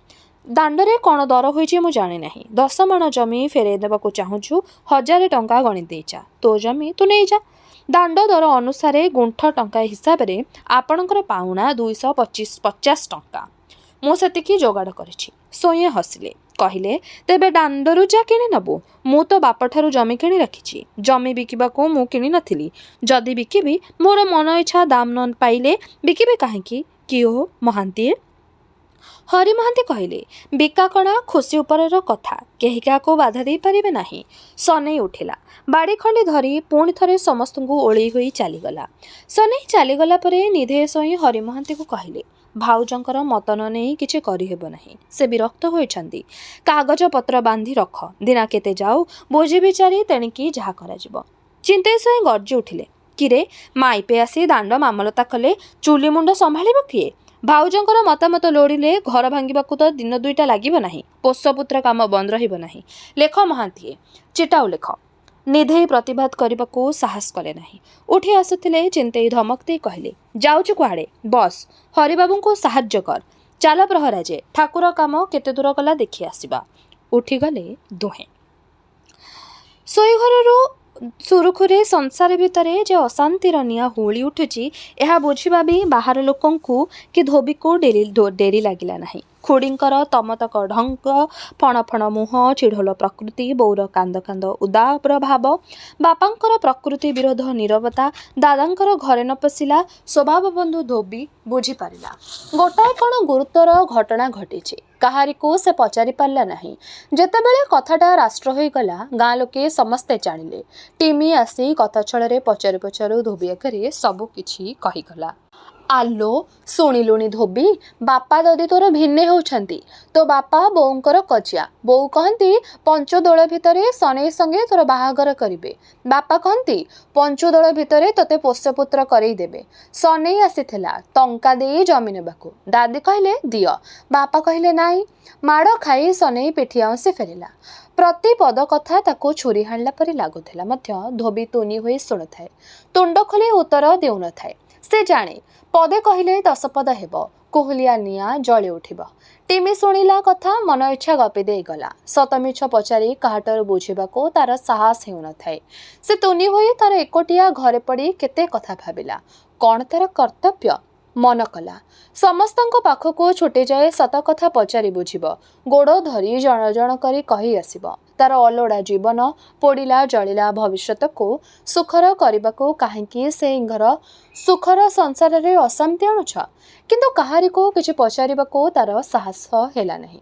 ଦାଣ୍ଡରେ କ'ଣ ଦର ହୋଇଛି ମୁଁ ଜାଣେ ନାହିଁ। 10 ମାଣ ଜମି ଫେରାଇ ଦେବାକୁ ଚାହୁଁଛୁ, 1000 ଟଙ୍କା ଗଣି ଦେଇଯା। ତୋ ଜମି ତୁ ନେଇଯା। ଦାଣ୍ଡ ଦର ଅନୁସାରେ ଗୁଣ୍ଠ ଟଙ୍କା ହିସାବରେ ଆପଣଙ୍କର ପାଉଣା 250 ଟଙ୍କା। ମୁଁ ସେତିକି ଯୋଗାଡ଼ କରିଛି। ସ୍ୱଇଁଏ ହସିଲେ। କହିଲେ, ତେବେ ଦାଣ୍ଡରୁ ଯା କିଣି ନେବୁ। ମୁଁ ତ ବାପଠାରୁ ଜମି କିଣି ରଖିଛି। ଜମି ବିକିବାକୁ ମୁଁ କିଣି ନଥିଲି। ଯଦି ବିକିବି, ମୋର ମନ ଇଚ୍ଛା ଦାମ୍ ନ ପାଇଲେ ବିକିବି କାହିଁକି? କିଓ ମହାନ୍ତିଏ? ହରି ମହାନ୍ତି କହିଲେ, ବିକା କଣା ଖୁସି ଉପରର କଥା, କେହି କାହାକୁ ବାଧା ଦେଇପାରିବେ ନାହିଁ। ସନେଇ ଉଠିଲା। ବାଡ଼ି ଖଣ୍ଡି ଧରି ପୁଣି ଥରେ ସମସ୍ତଙ୍କୁ ଓଳେଇ ହୋଇ ଚାଲିଗଲା। ସନେଇ ଚାଲିଗଲା ପରେ ନିଧେୟ ସ୍ୱଇଁ ହରି ମହାନ୍ତିକୁ କହିଲେ, ଭାଉଜଙ୍କର ମତ ନ ନେଇ କିଛି କରିହେବ ନାହିଁ। ସେ ବିରକ୍ତ ହୋଇଛନ୍ତି। କାଗଜପତ୍ର ବାନ୍ଧି ରଖ। ଦିନା କେତେ ଯାଉ, ବୁଝି ବିଚାରି ତେଣିକି ଯାହା କରାଯିବ। ଚିନ୍ତେଇ ସ୍ୱଇଁ ଗର୍ଜି ଉଠିଲେ, କିରେ ମାଇପେ ଆସି ଦାଣ୍ଡ ମାମଲତା କଲେ, ଚୁଲି ମୁଣ୍ଡ ସମ୍ଭାଳିବ କିଏ? ଭାଉଜଙ୍କର ମତାମତ ଲୋଡ଼ିଲେ ଘର ଭାଙ୍ଗିବାକୁ ତ ଦିନ ଦୁଇଟା ଲାଗିବ ନାହିଁ। ପୋଷପୁତ୍ର କାମ ବନ୍ଦ ରହିବ ନାହିଁ। ଲେଖ ମହାନ୍ତିଏ, ଚିଟାଉ ଲେଖ। ନିଧେଇ ପ୍ରତିବାଦ କରିବାକୁ ସାହସ କଲେ ନାହିଁ। ଉଠି ଆସୁଥିଲେ ଚିନ୍ତେଇ ଧମକ ଦେଇ କହିଲେ, ଯାଉଛୁ କୁଆଡ଼େ? ବସ୍, ହରିବାବୁଙ୍କୁ ସାହାଯ୍ୟ କର। ଚାଲ ପ୍ରହରାଜେ, ଠାକୁର କାମ କେତେ ଦୂର ଗଲା ଦେଖି ଆସିବା। ଉଠିଗଲେ ଦୁହେଁ। ଶୋଇଘରରୁ ସୁରୁଖୁରେ ସଂସାର ଭିତରେ ଯେ ଅଶାନ୍ତିର ନିଆଁ ହୋଳି ଉଠୁଛି, ଏହା ବୁଝିବା ବି ବାହାର ଲୋକଙ୍କୁ କି ଧୋବିକୁ ଡେରି ଲାଗିଲା ନାହିଁ। ଖୁଡ଼ିଙ୍କର ତମତକ ଢଙ୍ଗ, ଫଣ ଫଣ ମୁହଁ, ଚିଢ଼ୋଲ ପ୍ରକୃତି, ବୋଉର କାନ୍ଦ କାନ୍ଦ ଉଦାର ଭାବ, ବାପାଙ୍କର ପ୍ରକୃତି ବିରୋଧ ନୀରବତା, ଦାଦାଙ୍କର ଘରେ ନ ପଶିଲା ସ୍ୱଭାବବନ୍ଧୁ ଧୋବି ବୁଝିପାରିଲା। ଗୋଟାଏ କ'ଣ ଗୁରୁତର ଘଟଣା ଘଟିଛି। କାହାରିକୁ ସେ ପଚାରି ପାରିଲା ନାହିଁ। ଯେତେବେଳେ କଥାଟା ରାଷ୍ଟ୍ର ହୋଇଗଲା, ଗାଁ ଲୋକେ ସମସ୍ତେ ଜାଣିଲେ। ଟିମି ଆସି କଥା ଛଳରେ ପଚାରୁ ପଚାରୁ ଧୋବି ଆଗରେ ସବୁ କିଛି କହିଗଲା। ଆଲୋ ଶୁଣିଲୁଣି ଧୋବି, ବାପା ଦଦି ତୋର ଭିନେ ହେଉଛନ୍ତି। ତୋ ବାପା ବୋଉଙ୍କର କଜିଆ। ବୋଉ କହନ୍ତି ପଞ୍ଚଦୋଳ ଭିତରେ ସନେଇ ସଙ୍ଗେ ତୋର ବାହାଘର କରିବେ। ବାପା କହନ୍ତି ପଞ୍ଚୁଦୋଳ ଭିତରେ ତୋତେ ପୋଷ୍ୟପୁତ୍ର କରେଇ ଦେବେ। ସନେଇ ଆସିଥିଲା ଟଙ୍କା ଦେଇ ଜମି ନେବାକୁ। ଦାଦି କହିଲେ ଦିଅ। ବାପା କହିଲେ ନାଇଁ। ମାଡ଼ ଖାଇ ସନେଇ ପିଠି ଆଉଁସି ଫେରିଲା। ପ୍ରତି ପଦ କଥା ତାକୁ ଛୁରୀ ହାଣିଲା ପରି ଲାଗୁଥିଲା ମଧ୍ୟ ଧୋବି ତୁନି ହୋଇ ଶୁଣୁଥାଏ। ତୁଣ୍ଡ ଖୋଲି ଉତ୍ତର ଦେଉନଥାଏ। ସେ ଜାଣେ, ପଦେ କହିଲେ 10 ପଦ ହେବ। କୁହୁଲିଆ ନିଆଁ ଜଳି ଉଠିବ। ଟିମି ଶୁଣିଲା କଥା ମନ ଇଚ୍ଛା ଗପି ଦେଇଗଲା। ସତ ମିଛ ପଚାରି କାହାଠାରୁ ବୁଝିବାକୁ ତାର ସାହସ ହେଉନଥାଏ। ସେ ତୁନି ହୋଇ ତାର ଏକୁଟିଆ ଘରେ ପଡ଼ି କେତେ କଥା ଭାବିଲା। କ'ଣ ତାର କର୍ତ୍ତବ୍ୟ? ମନ କଲା। ସମସ୍ତଙ୍କ ପାଖକୁ ଛୁଟିଯାଏ ସତ କଥା ପଚାରି ବୁଝିବ। ଗୋଡ଼ ଧରି ଜଣ ଜଣ କରି କହି ଆସିବ। ତାର ଅଲୋଡ଼ା ଜୀବନ, ପୋଡ଼ିଲା ଜଳିଲା ଭବିଷ୍ୟତକୁ ସୁଖର କରିବାକୁ କାହିଁକି ସେଇ ଘର ସୁଖର ସଂସାରରେ ଅଶାନ୍ତି ଆଣୁଛ? କିନ୍ତୁ କାହାରିକୁ କିଛି ପଚାରିବାକୁ ତାର ସାହସ ହେଲା ନାହିଁ।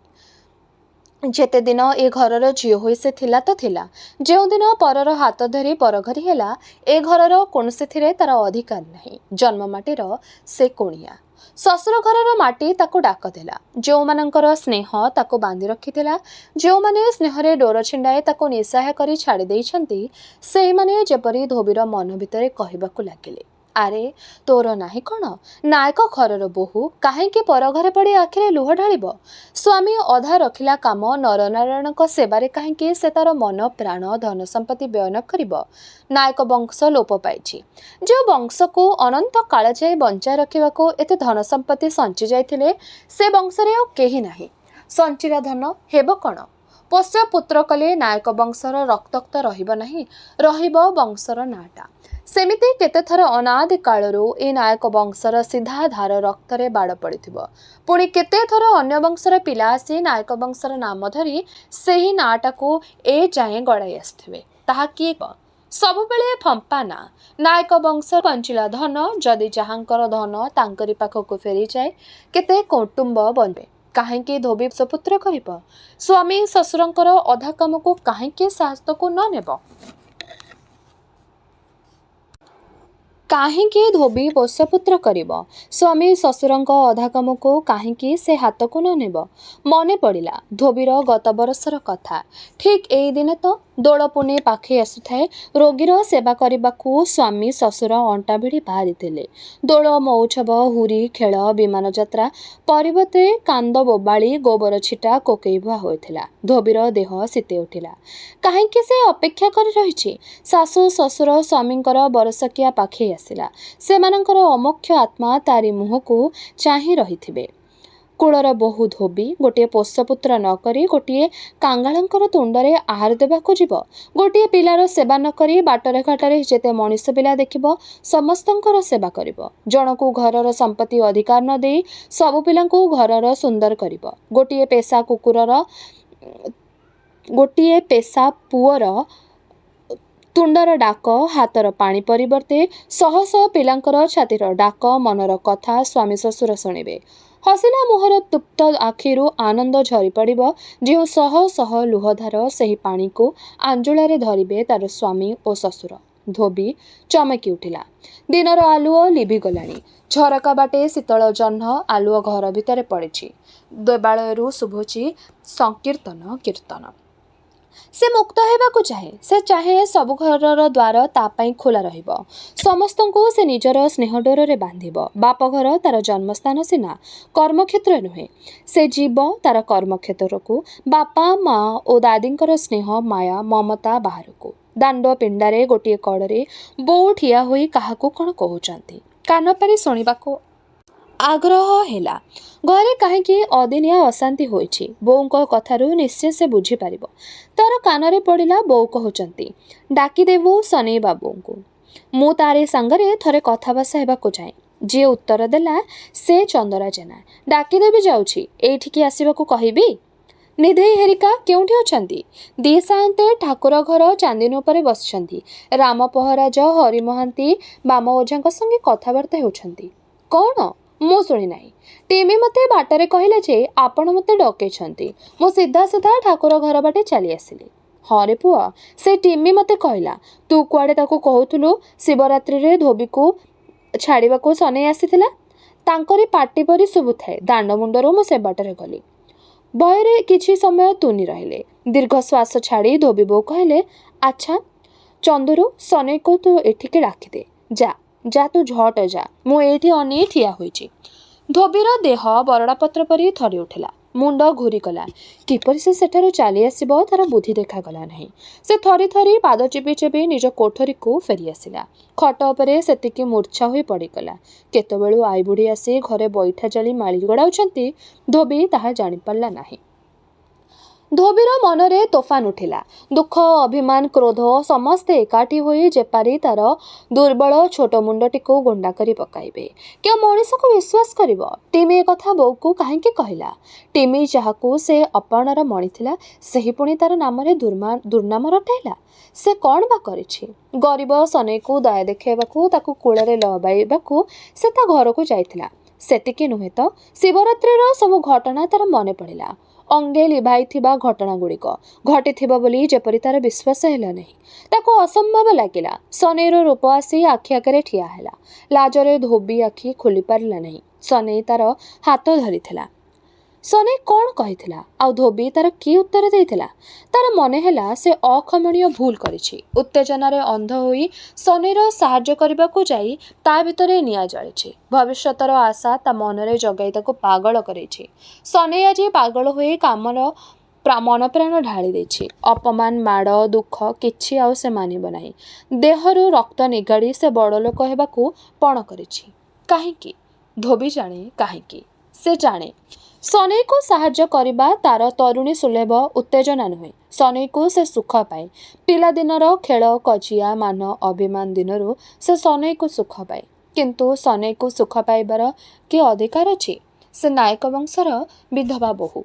ଯେତେଦିନ ଏ ଘରର ଝିଅ ହୋଇ ସେ ଥିଲା ତ ଥିଲା। ଯେଉଁଦିନ ପରର ହାତ ଧରି ପରଘରୀ ହେଲା, ଏ ଘରର କୌଣସିଥିରେ ତାର ଅଧିକାର ନାହିଁ। ଜନ୍ମ ମାଟିର ସେ କୁଣିଆ। ଶ୍ୱଶୁର ଘରର ମାଟି ତାକୁ ଡାକ ଦେଲା। ଯେଉଁମାନଙ୍କର ସ୍ନେହ ତାକୁ ବାନ୍ଧି ରଖିଥିଲା, ଯେଉଁମାନେ ସ୍ନେହରେ ଡୋର ଛିଣ୍ଡାଏ ତାକୁ ନିଃସହାୟ କରି ଛାଡ଼ି ଦେଇଛନ୍ତି, ସେଇମାନେ ଯେପରି ଧୋବିର ମନ ଭିତରେ କହିବାକୁ ଲାଗିଲେ, ଆରେ ତୋର ନାହିଁ କ'ଣ ନାୟକ ଘରର ବୋହୂ, କାହିଁକି ପର ଘରେ ପଡ଼ି ଆଖିରେ ଲୁହ ଢାଳିବ? ସ୍ୱାମୀ ଅଧା ରଖିଲା କାମ ନରନାରାୟଣଙ୍କ ସେବାରେ କାହିଁକି ସେ ତାର ମନ ପ୍ରାଣ ଧନ ସମ୍ପତ୍ତି ବ୍ୟୟ ନ କରିବ? ନାୟକ ବଂଶ ଲୋପ ପାଇଛି। ଯେଉଁ ବଂଶକୁ ଅନନ୍ତ କାଳ ଯାଏ ବଞ୍ଚାଇ ରଖିବାକୁ ଏତେ ଧନ ସମ୍ପତ୍ତି ସଞ୍ଚି ଯାଇଥିଲେ, ସେ ବଂଶରେ ଆଉ କେହି ନାହିଁ। ସଞ୍ଚିଲା ଧନ ହେବ କ'ଣ? ପୋଷ୍ୟ ପୁତ୍ର କଲେ ନାୟକ ବଂଶର ରକ୍ତ ରହିବ ନାହିଁ, ରହିବ ବଂଶର ନାଁଟା। ସେମିତି କେତେଥର ଅନାଦି କାଳରୁ ଏ ନାୟକ ବଂଶର ସିଧା ଧାର ରକ୍ତରେ ବାଡ଼ ପଡ଼ିଥିବ। ପୁଣି କେତେଥର ଅନ୍ୟ ବଂଶର ପିଲା ଆସି ନାୟକ ବଂଶର ନାମ ଧରି ସେହି ନାଁଟାକୁ ଏ ଯାଏଁ ଗଡ଼ାଇ ଆସିଥିବେ। ତାହା କିଏ? ସବୁବେଳେ ଫମ୍ପା ନାଁ। ନାୟକ ବଂଶ ବଞ୍ଚିଲା ଧନ, ଯଦି ଯାହାଙ୍କର ଧନ ତାଙ୍କରି ପାଖକୁ ଫେରିଯାଏ, କେତେ କୌଟୁମ୍ବ ବନିବେ। କାହିଁକି ଧୋବି ସୁପୁତ୍ର କରିବ? ସ୍ୱାମୀ ଶ୍ୱଶୁରଙ୍କର ଅଧା କାମକୁ କାହିଁକି ସାହସକୁ ନ ନେବ? କାହିଁକି ଧୋବି ପୋଷ୍ୟପୁତ୍ର କରିବ? ସ୍ୱାମୀ ଶ୍ୱଶୁରଙ୍କ ଅଧା କାମକୁ କାହିଁକି ସେ ହାତକୁ ନ ନେବ? ମନେ ପଡ଼ିଲା ଧୋବିର ଗତ ବରଷର କଥା। ଠିକ୍ ଏଇ ଦିନେ ତ ଦୋଳ ପୁନେଇ ପାଖେଇ ଆସୁଥାଏ। ରୋଗୀର ସେବା କରିବାକୁ ସ୍ୱାମୀ ଶ୍ୱଶୁର ଅଣ୍ଟା ଭିଡ଼ି ବାହାରିଥିଲେ। ଦୋଳ ମହୋତ୍ସବ, ହୁରି ଖେଳ, ବିମାନ ଯାତ୍ରା ପରିବର୍ତ୍ତେ କାନ୍ଦ ବୋବାଳି, ଗୋବର ଛିଟା, କୋକେଇ ଭୁଆ ହୋଇଥିଲା। ଧୋବିର ଦେହ ଶୀତେଇ ଉଠିଲା। କାହିଁକି ସେ ଅପେକ୍ଷା କରି ରହିଛି? ଶାଶୁ ଶ୍ୱଶୁର ସ୍ୱାମୀଙ୍କର ବରଷକିଆ ପାଖେଇ ଆସିଲା। ସେମାନଙ୍କର ଅମୋକ୍ଷ ଆତ୍ମା ତାରି ମୁହଁକୁ ଚାହିଁ ରହିଥିବେ। କୁଳର ବୋହୂ ଧୋବି ଗୋଟିଏ ପୋଷ୍ୟପୁତ୍ର ନ କରି ଗୋଟିଏ କାଙ୍ଗାଳଙ୍କର ତୁଣ୍ଡରେ ଆହାର ଦେବାକୁ ଯିବ। ଗୋଟିଏ ପିଲାର ସେବା ନ କରି ବାଟରେ ଘାଟରେ ଯେତେ ମଣିଷ ପିଲା ଦେଖିବ ସମସ୍ତଙ୍କର ସେବା କରିବ। ଜଣକୁ ଘରର ସମ୍ପତ୍ତି ଅଧିକାର ନ ଦେଇ ସବୁ ପିଲାଙ୍କୁ ଘରର ସୁନ୍ଦର କରିବ। ଗୋଟିଏ ପେଶା ପୁଅର ତୁଣ୍ଡର ଡାକ, ହାତର ପାଣି ପରିବର୍ତ୍ତେ ଶହ ଶହ ପିଲାଙ୍କର ଛାତିର ଡାକ, ମନର କଥା ସ୍ୱାମୀ ଶ୍ୱଶୁର ଶୁଣିବେ। ହସିଲା ମୁହଁର ତୃପ୍ତ ଆଖିରୁ ଆନନ୍ଦ ଝରି ପଡ଼ିବ। ଯେଉଁ ଶହ ଶହ ଲୁହଧାର ସେହି ପାଣିକୁ ଆଞ୍ଜୁଳାରେ ଧରିବେ ତାର ସ୍ୱାମୀ ଓ ଶ୍ୱଶୁର। ଧୋବି ଚମକି ଉଠିଲା। ଦିନର ଆଲୁଅ ଲିଭିଗଲାଣି। ଝରକା ବାଟେ ଶୀତଳ ଜହ୍ନ ଆଲୁଅ ଘର ଭିତରେ ପଡ଼ିଛି। ଦେବାଳୟରୁ ଶୁଭୁଛି ସଂକୀର୍ତ୍ତନ କୀର୍ତ୍ତନ। ସେ ମୁକ୍ତ ହେବାକୁ ଚାହେଁ। ସେ ଚାହେଁ ସବୁ ଘରର ଦ୍ୱାର ତା ପାଇଁ ଖୋଲା ରହିବ। ସମସ୍ତଙ୍କୁ ସେ ନିଜର ସ୍ନେହ ଡୋରରେ ବାନ୍ଧିବ। ବାପଘର ତାର ଜନ୍ମସ୍ଥାନ ସିନା, କର୍ମକ୍ଷେତ୍ର ନୁହେଁ। ସେ ଯିବ ତାର କର୍ମକ୍ଷେତ୍ରକୁ, ବାପା ମା ଓ ଦାଦୀଙ୍କର ସ୍ନେହ ମାୟା ମମତା ବାହାରକୁ। ଦାଣ୍ଡ ପିଣ୍ଡାରେ ଗୋଟିଏ କଡ଼ରେ ବୋଉ ଠିଆ ହୋଇ କାହାକୁ କ'ଣ କହୁଛନ୍ତି। କାନ ପାରି ଶୁଣିବାକୁ ଆଗ୍ରହ ହେଲା। ଘରେ କାହିଁକି ଅଦିନିଆ ଅଶାନ୍ତି ହୋଇଛି। ବୋଉଙ୍କ କଥାରୁ ନିଶ୍ଚୟ ସେ ବୁଝିପାରିବ। ତାର କାନରେ ପଡ଼ିଲା ବୋଉ କହୁଛନ୍ତି, ଡାକିଦେବୁ ସନେଇ ବାବୁଙ୍କୁ। ମୁଁ ତାରି ସାଙ୍ଗରେ ଥରେ କଥାଭାଷା ହେବାକୁ ଚାହେଁ। ଯିଏ ଉତ୍ତର ଦେଲା ସେ ଚନ୍ଦରା ଜେନା। ଡାକିଦେବି ଯାଉଛି, ଏଇଠିକି ଆସିବାକୁ କହିବି। ନିଧେଇ ହେରିକା କେଉଁଠି ଅଛନ୍ତି? ଦି ସାଆନ୍ତେ ଠାକୁର ଘର ଚାନ୍ଦିନୀ ଉପରେ ବସିଛନ୍ତି। ରାମ ପହରାଜ, ହରି ମହାନ୍ତି ବାମ ଓଝାଙ୍କ ସଙ୍ଗେ କଥାବାର୍ତ୍ତା ହେଉଛନ୍ତି। କ'ଣ? ମୁଁ ଶୁଣି ନାହିଁ। ଟିମି ମୋତେ ବାଟରେ କହିଲେ ଯେ ଆପଣ ମୋତେ ଡକେଇଛନ୍ତି। ମୁଁ ସିଧା ସିଧା ଠାକୁର ଘର ବାଟେ ଚାଲି ଆସିଲି। ହଁ ରେ ପୁଅ, ସେ ଟିମି ମୋତେ କହିଲା ତୁ କୁଆଡ଼େ ତାକୁ କହୁଥିଲୁ ଶିବରାତ୍ରିରେ ଧୋବିକୁ ଛାଡ଼ିବାକୁ ସନେଇ ଆସିଥିଲା। ତାଙ୍କରି ପାଟି ପରି ଶୁଭୁଥାଏ। ଦାଣ୍ଡ ମୁଣ୍ଡରୁ ମୁଁ ସେ ବାଟରେ ଗଲି। ଭୟରେ କିଛି ସମୟ ତୁନି ରହିଲେ। ଦୀର୍ଘ ଶ୍ୱାସ ଛାଡ଼ି ଧୋବି ବୋଉ କହିଲେ, ଆଚ୍ଛା ଚନ୍ଦୁରୁ, ସନେଇକୁ ତୁ ଏଠିକି ଡାକିଦେ। ଯା ତୁ ଝଟ ଯା, ମୁଁ ଏଇଠି ଅନେଇ ଠିଆ ହୋଇଛି। ଧୋବିର ଦେହ ବରଡ଼ାପତ୍ର ପରି ଥରି ଉଠିଲା। ମୁଣ୍ଡ ଘୂରିଗଲା। କିପରି ସେ ସେଠାରୁ ଚାଲି ଆସିବ ତାର ବୁଦ୍ଧି ଦେଖାଗଲା ନାହିଁ। ସେ ଥରି ଥରି ପାଦ ଚିପି ଚିପି ନିଜ କୋଠରୀକୁ ଫେରି ଆସିଲା। ଖଟ ଉପରେ ସେତିକି ମୂର୍ଚ୍ଛା ହୋଇ ପଡ଼ିଗଲା। କେତେବେଳୁ ଆଈବୁଢ଼ୀ ଆସି ଘରେ ବଇଠା ଜାଳି ମାଳି ଗଡ଼ାଉଛନ୍ତି, ଧୋବି ତାହା ଜାଣିପାରିଲା ନାହିଁ। ଧୋବିର ମନରେ ତୋଫାନ ଉଠିଲା। ଦୁଃଖ, ଅଭିମାନ, କ୍ରୋଧ ସମସ୍ତେ ଏକାଠି ହୋଇ ଯେପାରି ତାର ଦୁର୍ବଳ ଛୋଟ ମୁଣ୍ଡଟିକୁ ଗୁଣ୍ଡା କରି ପକାଇବେ। କେଉଁ ମଣିଷକୁ ବିଶ୍ୱାସ କରିବ? ଟିମି ଏ କଥା ବୋଉକୁ କାହିଁକି କହିଲା? ଟିମି ଯାହାକୁ ସେ ଅପର୍ଣ୍ଣାର ମଣି ଥିଲା, ସେହି ପୁଣି ତାର ନାମରେ ଦୁର୍ନାମ ରଟାଇଲା। ସେ କ'ଣ ବା କରିଛି? ଗରିବ ସନେଇକୁ ଦୟା ଦେଖାଇବାକୁ, ତାକୁ କୂଳରେ ଲବାଇବାକୁ ସେ ତା ଘରକୁ ଯାଇଥିଲା। ସେତିକି ନୁହେଁ ତ, ଶିବରାତ୍ରିର ସବୁ ଘଟଣା ତାର ମନେ ପଡ଼ିଲା। ଅଙ୍ଗେ ଲିଭାଇଥିବା ଘଟଣାଗୁଡ଼ିକ ଘଟିଥିବ ବୋଲି ଯେପରି ତାର ବିଶ୍ୱାସ ହେଲା ନାହିଁ। ତାକୁ ଅସମ୍ଭବ ଲାଗିଲା। ସନେଇର ରୂପ ଆସି ଆଖି ଆଗରେ ଠିଆ ହେଲା। ଲାଜରେ ଧୋବି ଆଖି ଖୋଲି ପାରିଲା ନାହିଁ। ସନେଇ ତାର ହାତ ଧରିଥିଲା। ସନେଇ କ'ଣ କହିଥିଲା ଆଉ ଧୋବି ତାର କି ଉତ୍ତର ଦେଇଥିଲା? ତାର ମନେ ହେଲା ସେ ଅକ୍ଷମଣୀୟ ଭୁଲ କରିଛି। ଉତ୍ତେଜନାରେ ଅନ୍ଧ ହୋଇ ସନେଇର ସାହାଯ୍ୟ କରିବାକୁ ଯାଇ ତା ଭିତରେ ନିଆଁ ଜଳିଛି। ଭବିଷ୍ୟତର ଆଶା ତା ମନରେ ଜଗାଇ ତାକୁ ପାଗଳ କରେଇଛି। ସନେଇ ଆଜି ପାଗଳ ହୋଇ କାମର ମନପ୍ରାଣ ଢାଳି ଦେଇଛି। ଅପମାନ, ମାଡ଼, ଦୁଃଖ କିଛି ଆଉ ସେ ମାନିବ ନାହିଁ। ଦେହରୁ ରକ୍ତ ନିଗାଡ଼ି ସେ ବଡ଼ଲୋକ ହେବାକୁ ପଣ କରିଛି। କାହିଁକି? ଧୋବି ଜାଣେ କାହିଁକି। ସେ ଜାଣେ ସନେଇକୁ ସାହାଯ୍ୟ କରିବା ତାର ତରୁଣୀ ସୁଲଭ ଉତ୍ତେଜନା ନୁହେଁ। ସନେଇକୁ ସେ ସୁଖ ପାଏ। ପିଲାଦିନର ଖେଳ, କଜିଆ, ମାନ, ଅଭିମାନ ଦିନରୁ ସେ ସନେଇକୁ ସୁଖ ପାଏ। କିନ୍ତୁ ସନେଇକୁ ସୁଖ ପାଇବାର କି ଅଧିକାର ଅଛି? ସେ ନାୟକ ବଂଶର ବିଧବା ବୋହୂ।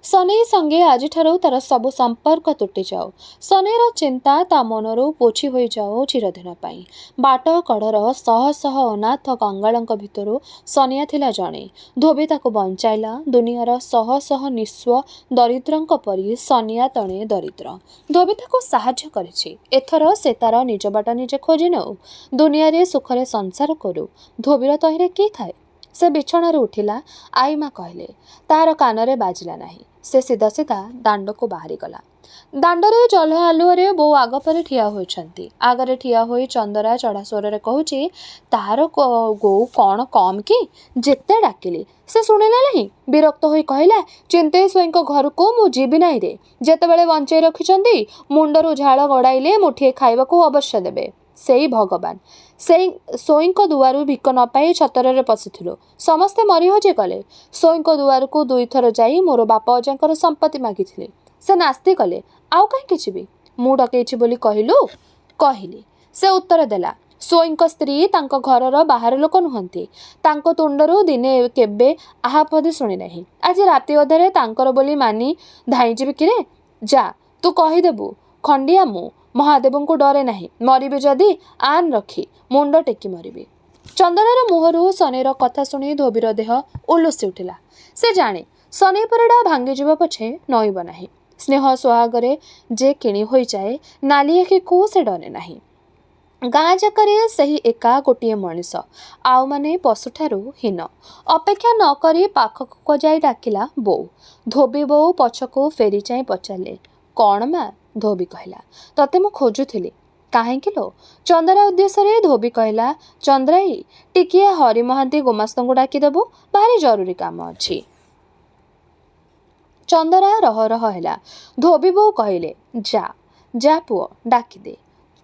ସନେଇ ସଙ୍ଗେ ଆଜିଠାରୁ ତାର ସବୁ ସମ୍ପର୍କ ତୁଟିଯାଉ। ସନେଇର ଚିନ୍ତା ତା ମନରୁ ପୋଛି ହୋଇଯାଉ ଚିରଦିନ ପାଇଁ। ବାଟ କଡ଼ର ଶହ ଶହ ଅନାଥ କଙ୍ଗାଳଙ୍କ ଭିତରୁ ସନିଆ ଥିଲା ଜଣେ। ଧୋବି ତାକୁ ବଞ୍ଚାଇଲା। ଦୁନିଆର ଶହ ଶହ ନିଃସ୍ୱ ଦରିଦ୍ରଙ୍କ ପରି ସନିଆ ତଣେ ଦରିଦ୍ର। ଧୋବି ତାକୁ ସାହାଯ୍ୟ କରିଛି। ଏଥର ସେ ତାର ନିଜ ବାଟ ନିଜେ ଖୋଜି ନେଉ। ଦୁନିଆରେ ସୁଖରେ ସଂସାର କରୁ। ଧୋବିର ତହିଁରେ କି ଥାଏ? ସେ ବିଛଣାରୁ ଉଠିଲା। ଆଈମା କହିଲେ। ତାର କାନରେ ବାଜିଲା ନାହିଁ। ସେ ସିଧା ସିଧା ଦାଣ୍ଡକୁ ବାହାରିଗଲା। ଦାଣ୍ଡରେ ଜହ୍ନ ଆଲୁଅରେ ବୋଉ ଆଗ ପରେ ଠିଆ ହୋଇଛନ୍ତି। ଆଗରେ ଠିଆ ହୋଇ ଚନ୍ଦରା ଚଢ଼ା ସ୍ୱରରେ କହୁଛି, ତାହାର ଗୋଉ କ'ଣ କମ୍ କି? ଯେତେ ଡାକିଲି ସେ ଶୁଣିଲା ନାହିଁ। ବିରକ୍ତ ହୋଇ କହିଲା, ଚିନ୍ତେଇ ସ୍ୱଇଁଙ୍କ ଘରକୁ ମୁଁ ଯିବି ନାହିଁ ରେ। ଯେତେବେଳେ ବଞ୍ଚେଇ ରଖିଛନ୍ତି ମୁଣ୍ଡରୁ ଝାଳ ଗଡ଼ାଇଲେ ମୁଠିଏ ଖାଇବାକୁ ଅବଶ୍ୟ ଦେବେ। ସେଇ ଭଗବାନ। ସେଇ ସ୍ୱଇଁଙ୍କ ଦୁଆରୁ ଭିକ ନ ପାଇ ଛତରରେ ପଶିଥିଲୁ। ସମସ୍ତେ ମରି ହଜି ଗଲେ। ସ୍ୱଇଁଙ୍କ ଦୁଆରକୁ ଦୁଇଥର ଯାଇ ମୋର ବାପ ଅଜାଙ୍କର ସମ୍ପତ୍ତି ମାଗିଥିଲି। ସେ ନାସ୍ତି କଲେ। ଆଉ କାହିଁକି ଯିବି? ମୁଁ ଡକେଇଛି ବୋଲି କହିଲୁ? କହିଲି। ସେ ଉତ୍ତର ଦେଲା, ସ୍ୱଇଁଙ୍କ ସ୍ତ୍ରୀ ତାଙ୍କ ଘରର ବାହାର ଲୋକ ନୁହନ୍ତି। ତାଙ୍କ ତୁଣ୍ଡରୁ ଦିନେ କେବେ ଆହା ପଦେ ଶୁଣି ନାହିଁ। ଆଜି ରାତି ଅଧରେ ତାଙ୍କର ବୋଲି ମାନି ଧାଇଁଯିବି କିରେ? ଯା, ତୁ କହିଦେବୁ ଖଣ୍ଡିଆ ମୁଁ ମହାଦେବଙ୍କୁ ଡରେ ନାହିଁ। ମରିବି ଯଦି ଆନ୍ ରଖି ମୁଣ୍ଡ ଟେକି ମରିବି। ଚନ୍ଦରାର ମୁହଁରୁ ସନେଇର କଥା ଶୁଣି ଧୋବିର ଦେହ ଉଲୁସି ଉଠିଲା। ସେ ଜାଣେ ସନେଇ ପରଡ଼ା ଭାଙ୍ଗିଯିବ ପଛେ ନଇବ ନାହିଁ। ସ୍ନେହ ସୁହାଗରେ ଯେ କିଣି ହୋଇଯାଏ, ନାଲି ଆଖିକୁ ସେ ଡରେ ନାହିଁ। ଗାଁ ଯାକରେ ସେହି ଏକା ଗୋଟିଏ ମଣିଷ। ଆଉ ମାନେ ପଶୁଠାରୁ ହୀନ। ଅପେକ୍ଷା ନ କରି ପାଖକୁ ଯାଇ ଡାକିଲା ବୋଉ। ଧୋବି ବୋଉ ପଛକୁ ଫେରି ଚାହିଁ ପଚାରିଲେ, କ'ଣ ମା? ଧୋବି କହିଲା, ତତେ ମୁଁ ଖୋଜୁଥିଲି। କାହିଁକି ଲୋ? ଚନ୍ଦରା ଉଦ୍ଦେଶ୍ୟରେ ଧୋବି କହିଲା, ଚନ୍ଦ୍ରାଇ, ଟିକିଏ ହରି ମହାନ୍ତି ଗୁମାସ୍ତଙ୍କୁ ଡାକିଦେବୁ, ଭାରି ଜରୁରୀ କାମ ଅଛି। ଚନ୍ଦରା ରହ ରହ ହେଲା। ଧୋବି ବୋଉ କହିଲେ, ଯା ଯା ପୁଅ, ଡାକିଦେ।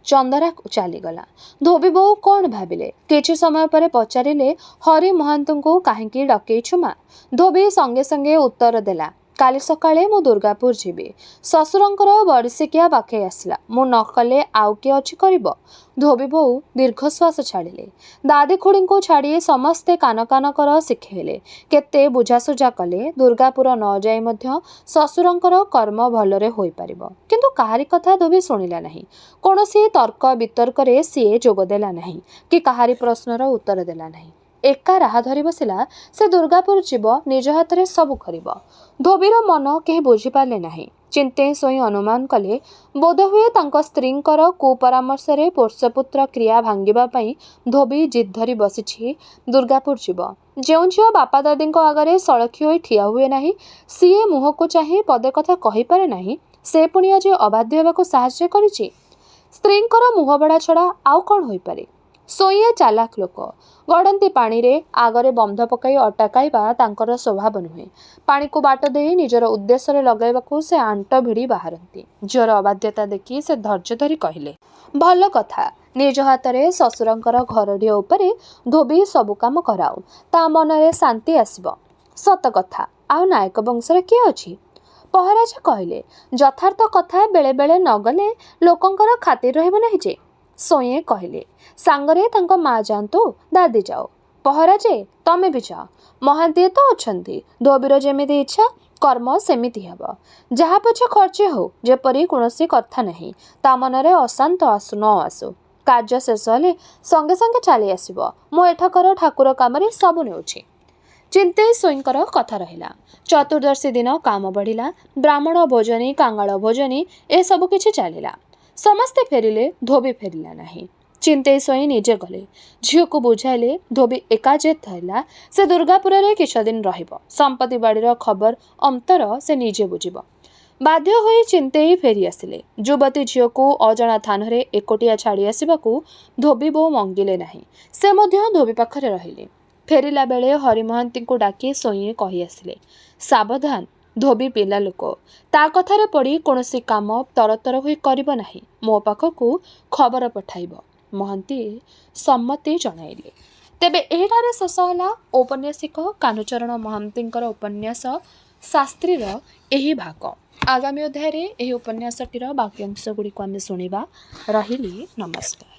ଚନ୍ଦରା ଚାଲିଗଲା। ଧୋବି ବୋଉ କ'ଣ ଭାବିଲେ। କିଛି ସମୟ ପରେ ପଚାରିଲେ, ହରି ମହାନ୍ତଙ୍କୁ କାହିଁକି ଡକେଇଛୁ ମା? ଧୋବି ସଙ୍ଗେ ସଙ୍ଗେ ଉତ୍ତର ଦେଲା, କାଲି ସକାଳେ ମୁଁ ଦୁର୍ଗାପୁର ଯିବି। ଶ୍ୱଶୁରଙ୍କର ବର୍ଷିକିଆ ପାଖେଇ ଆସିଲା। ମୁଁ ନ କଲେ ଆଉ କିଏ ଅଛି କରିବ? ଧୋବି ବୋଉ ଦୀର୍ଘଶ୍ୱାସ ଛାଡ଼ିଲେ। ଦାଦି ଖୁଡ଼ୀଙ୍କୁ ଛାଡ଼ି ସମସ୍ତେ କାନ କାନ କର ଶିଖେଇଲେ। କେତେ ବୁଝାସୁଝା କଲେ। ଦୁର୍ଗାପୁର ନ ଯାଇ ମଧ୍ୟ ଶ୍ୱଶୁରଙ୍କର କର୍ମ ଭଲରେ ହୋଇପାରିବ। କିନ୍ତୁ କାହାରି କଥା ଧୋବି ଶୁଣିଲା ନାହିଁ। କୌଣସି ତର୍କ ବିତର୍କରେ ସିଏ ଯୋଗ ଦେଲା ନାହିଁ କି କାହାରି ପ୍ରଶ୍ନର ଉତ୍ତର ଦେଲା ନାହିଁ। ଏକା ରାହା ଧରି ବସିଲା। ସେ ଦୁର୍ଗାପୁର ଯିବ, ନିଜ ହାତରେ ସବୁ କରିବ। ଧୋବିର ମନ କେହି ବୁଝିପାରିଲେ ନାହିଁ। ଚିନ୍ତେଇ ସ୍ୱଇଁ ଅନୁମାନ କଲେ, ବୋଧହୁଏ ତାଙ୍କ ସ୍ତ୍ରୀଙ୍କର କୁପରାମର୍ଶରେ ପୋଷ୍ୟପୁତ୍ର କ୍ରିୟା ଭାଙ୍ଗିବା ପାଇଁ ଧୋବି ଜିଦ୍ ଧରି ବସିଛି। ଦୁର୍ଗାପୁର ଯିବ। ଯେଉଁ ଝିଅ ବାପା ଦାଦିଙ୍କ ଆଗରେ ସଳଖି ହୋଇ ଠିଆ ହୁଏ ନାହିଁ, ସିଏ ମୁହଁକୁ ଚାହିଁ ପଦେ କଥା କହିପାରେ ନାହିଁ, ସେ ପୁଣି ଆଜି ଅବାଧ୍ୟ ହେବାକୁ ସାହାଯ୍ୟ କରିଛି। ସ୍ତ୍ରୀଙ୍କର ମୁହଁବଡ଼ା ଛଡ଼ା ଆଉ କ'ଣ ହୋଇପାରେ? ସ୍ୱଇଁଏ ଚାଲାକ ଲୋକ। ଗଡ଼ନ୍ତି ପାଣିରେ ଆଗରେ ବନ୍ଧ ପକାଇ ଅଟକାଇବା ତାଙ୍କର ସ୍ୱଭାବ ନୁହେଁ। ପାଣିକୁ ବାଟ ଦେଇ ନିଜର ଉଦ୍ଦେଶ୍ୟରେ ଲଗାଇବାକୁ ସେ ଆଣ୍ଟ ଭିଡ଼ି ବାହାରନ୍ତି। ଝିଅର ଅବାଧ୍ୟତା ଦେଖି ସେ ଧୈର୍ଯ୍ୟ ଧରି କହିଲେ, ଭଲ କଥା। ନିଜ ହାତରେ ଶ୍ୱଶୁରଙ୍କର ଘରଡିହ ଉପରେ ଧୋବି ସବୁ କାମ କରାଉ। ତା ମନରେ ଶାନ୍ତି ଆସିବ। ସତ କଥା। ଆଉ ନାୟକ ବଂଶରେ କିଏ ଅଛି? ପହରାଜା କହିଲେ, ଯଥାର୍ଥ କଥା ବେଳେ ବେଳେ ନ ଗଲେ ଲୋକଙ୍କର ଖାତିର ରହିବ ନାହିଁ ଯେ। ସ୍ୱଇଁଏ କହିଲେ, ସାଙ୍ଗରେ ତାଙ୍କ ମା ଯାଆନ୍ତୁ, ଦାଦି ଯାଉ। ପହରାଜେ, ତମେ ବି ଯାଅ। ମହାନ୍ତିଏ ତ ଅଛନ୍ତି। ଧୋବିର ଯେମିତି ଇଚ୍ଛା କର୍ମ ସେମିତି ହେବ। ଯାହା ପଛେ ଖର୍ଚ୍ଚ ହେଉ, ଯେପରି କୌଣସି କଥା ନାହିଁ। ତା ମନରେ ଅଶାନ୍ତ ଆସୁ ନ ଆସୁ। କାର୍ଯ୍ୟ ଶେଷ ହେଲେ ସଙ୍ଗେ ସଙ୍ଗେ ଚାଲି ଆସିବ। ମୁଁ ଏଠାକର ଠାକୁର କାମରେ ସବୁ ନେଉଛି। ଚିନ୍ତେଇ ସ୍ୱଇଁଙ୍କର କଥା ରହିଲା। ଚତୁର୍ଦ୍ଦଶୀ ଦିନ କାମ ବଢ଼ିଲା। ବ୍ରାହ୍ମଣ ଭୋଜନୀ, କାଙ୍ଗାଳ ଭୋଜନୀ ଏସବୁ କିଛି ଚାଲିଲା। ସମସ୍ତେ ଫେରିଲେ, ଧୋବି ଫେରିଲା ନାହିଁ। चिंतेई स्वयं निजे गले झील को बुझाइले धोबी एकाजेत थैला से दुर्गापुर रे किछ दिन रहिबो संपत्ति बाड़ीर खबर अंतर से निजे बुझिबो बाध्य होई चिंतेई फेरी आसिले युवती झील को अजणा थान रे एकोटिया छाड़ी आसिबाकू धोबी बो मंगिले नाही से मध्य धोबी पाखरे रहिले फेरिला बेले हरि महंती को डाकी सोई कही आसिले सावधान धोबी पिला लोक ता कथारे पड़ी कौनसी काम तरतर होई करिबो नाही मो पाखकू खबर पठाइबो महंती सम्मति जणाइले तेबे एठारे शेष होला औपन्यासिक कान्हूचरण महंतींकर उपन्यास शास्त्रीर एही भाग आगामी अध्याय रे एही उपन्यासटीर बाकी अंश गुड़िक आमे शुणिबा रहिली नमस्कार।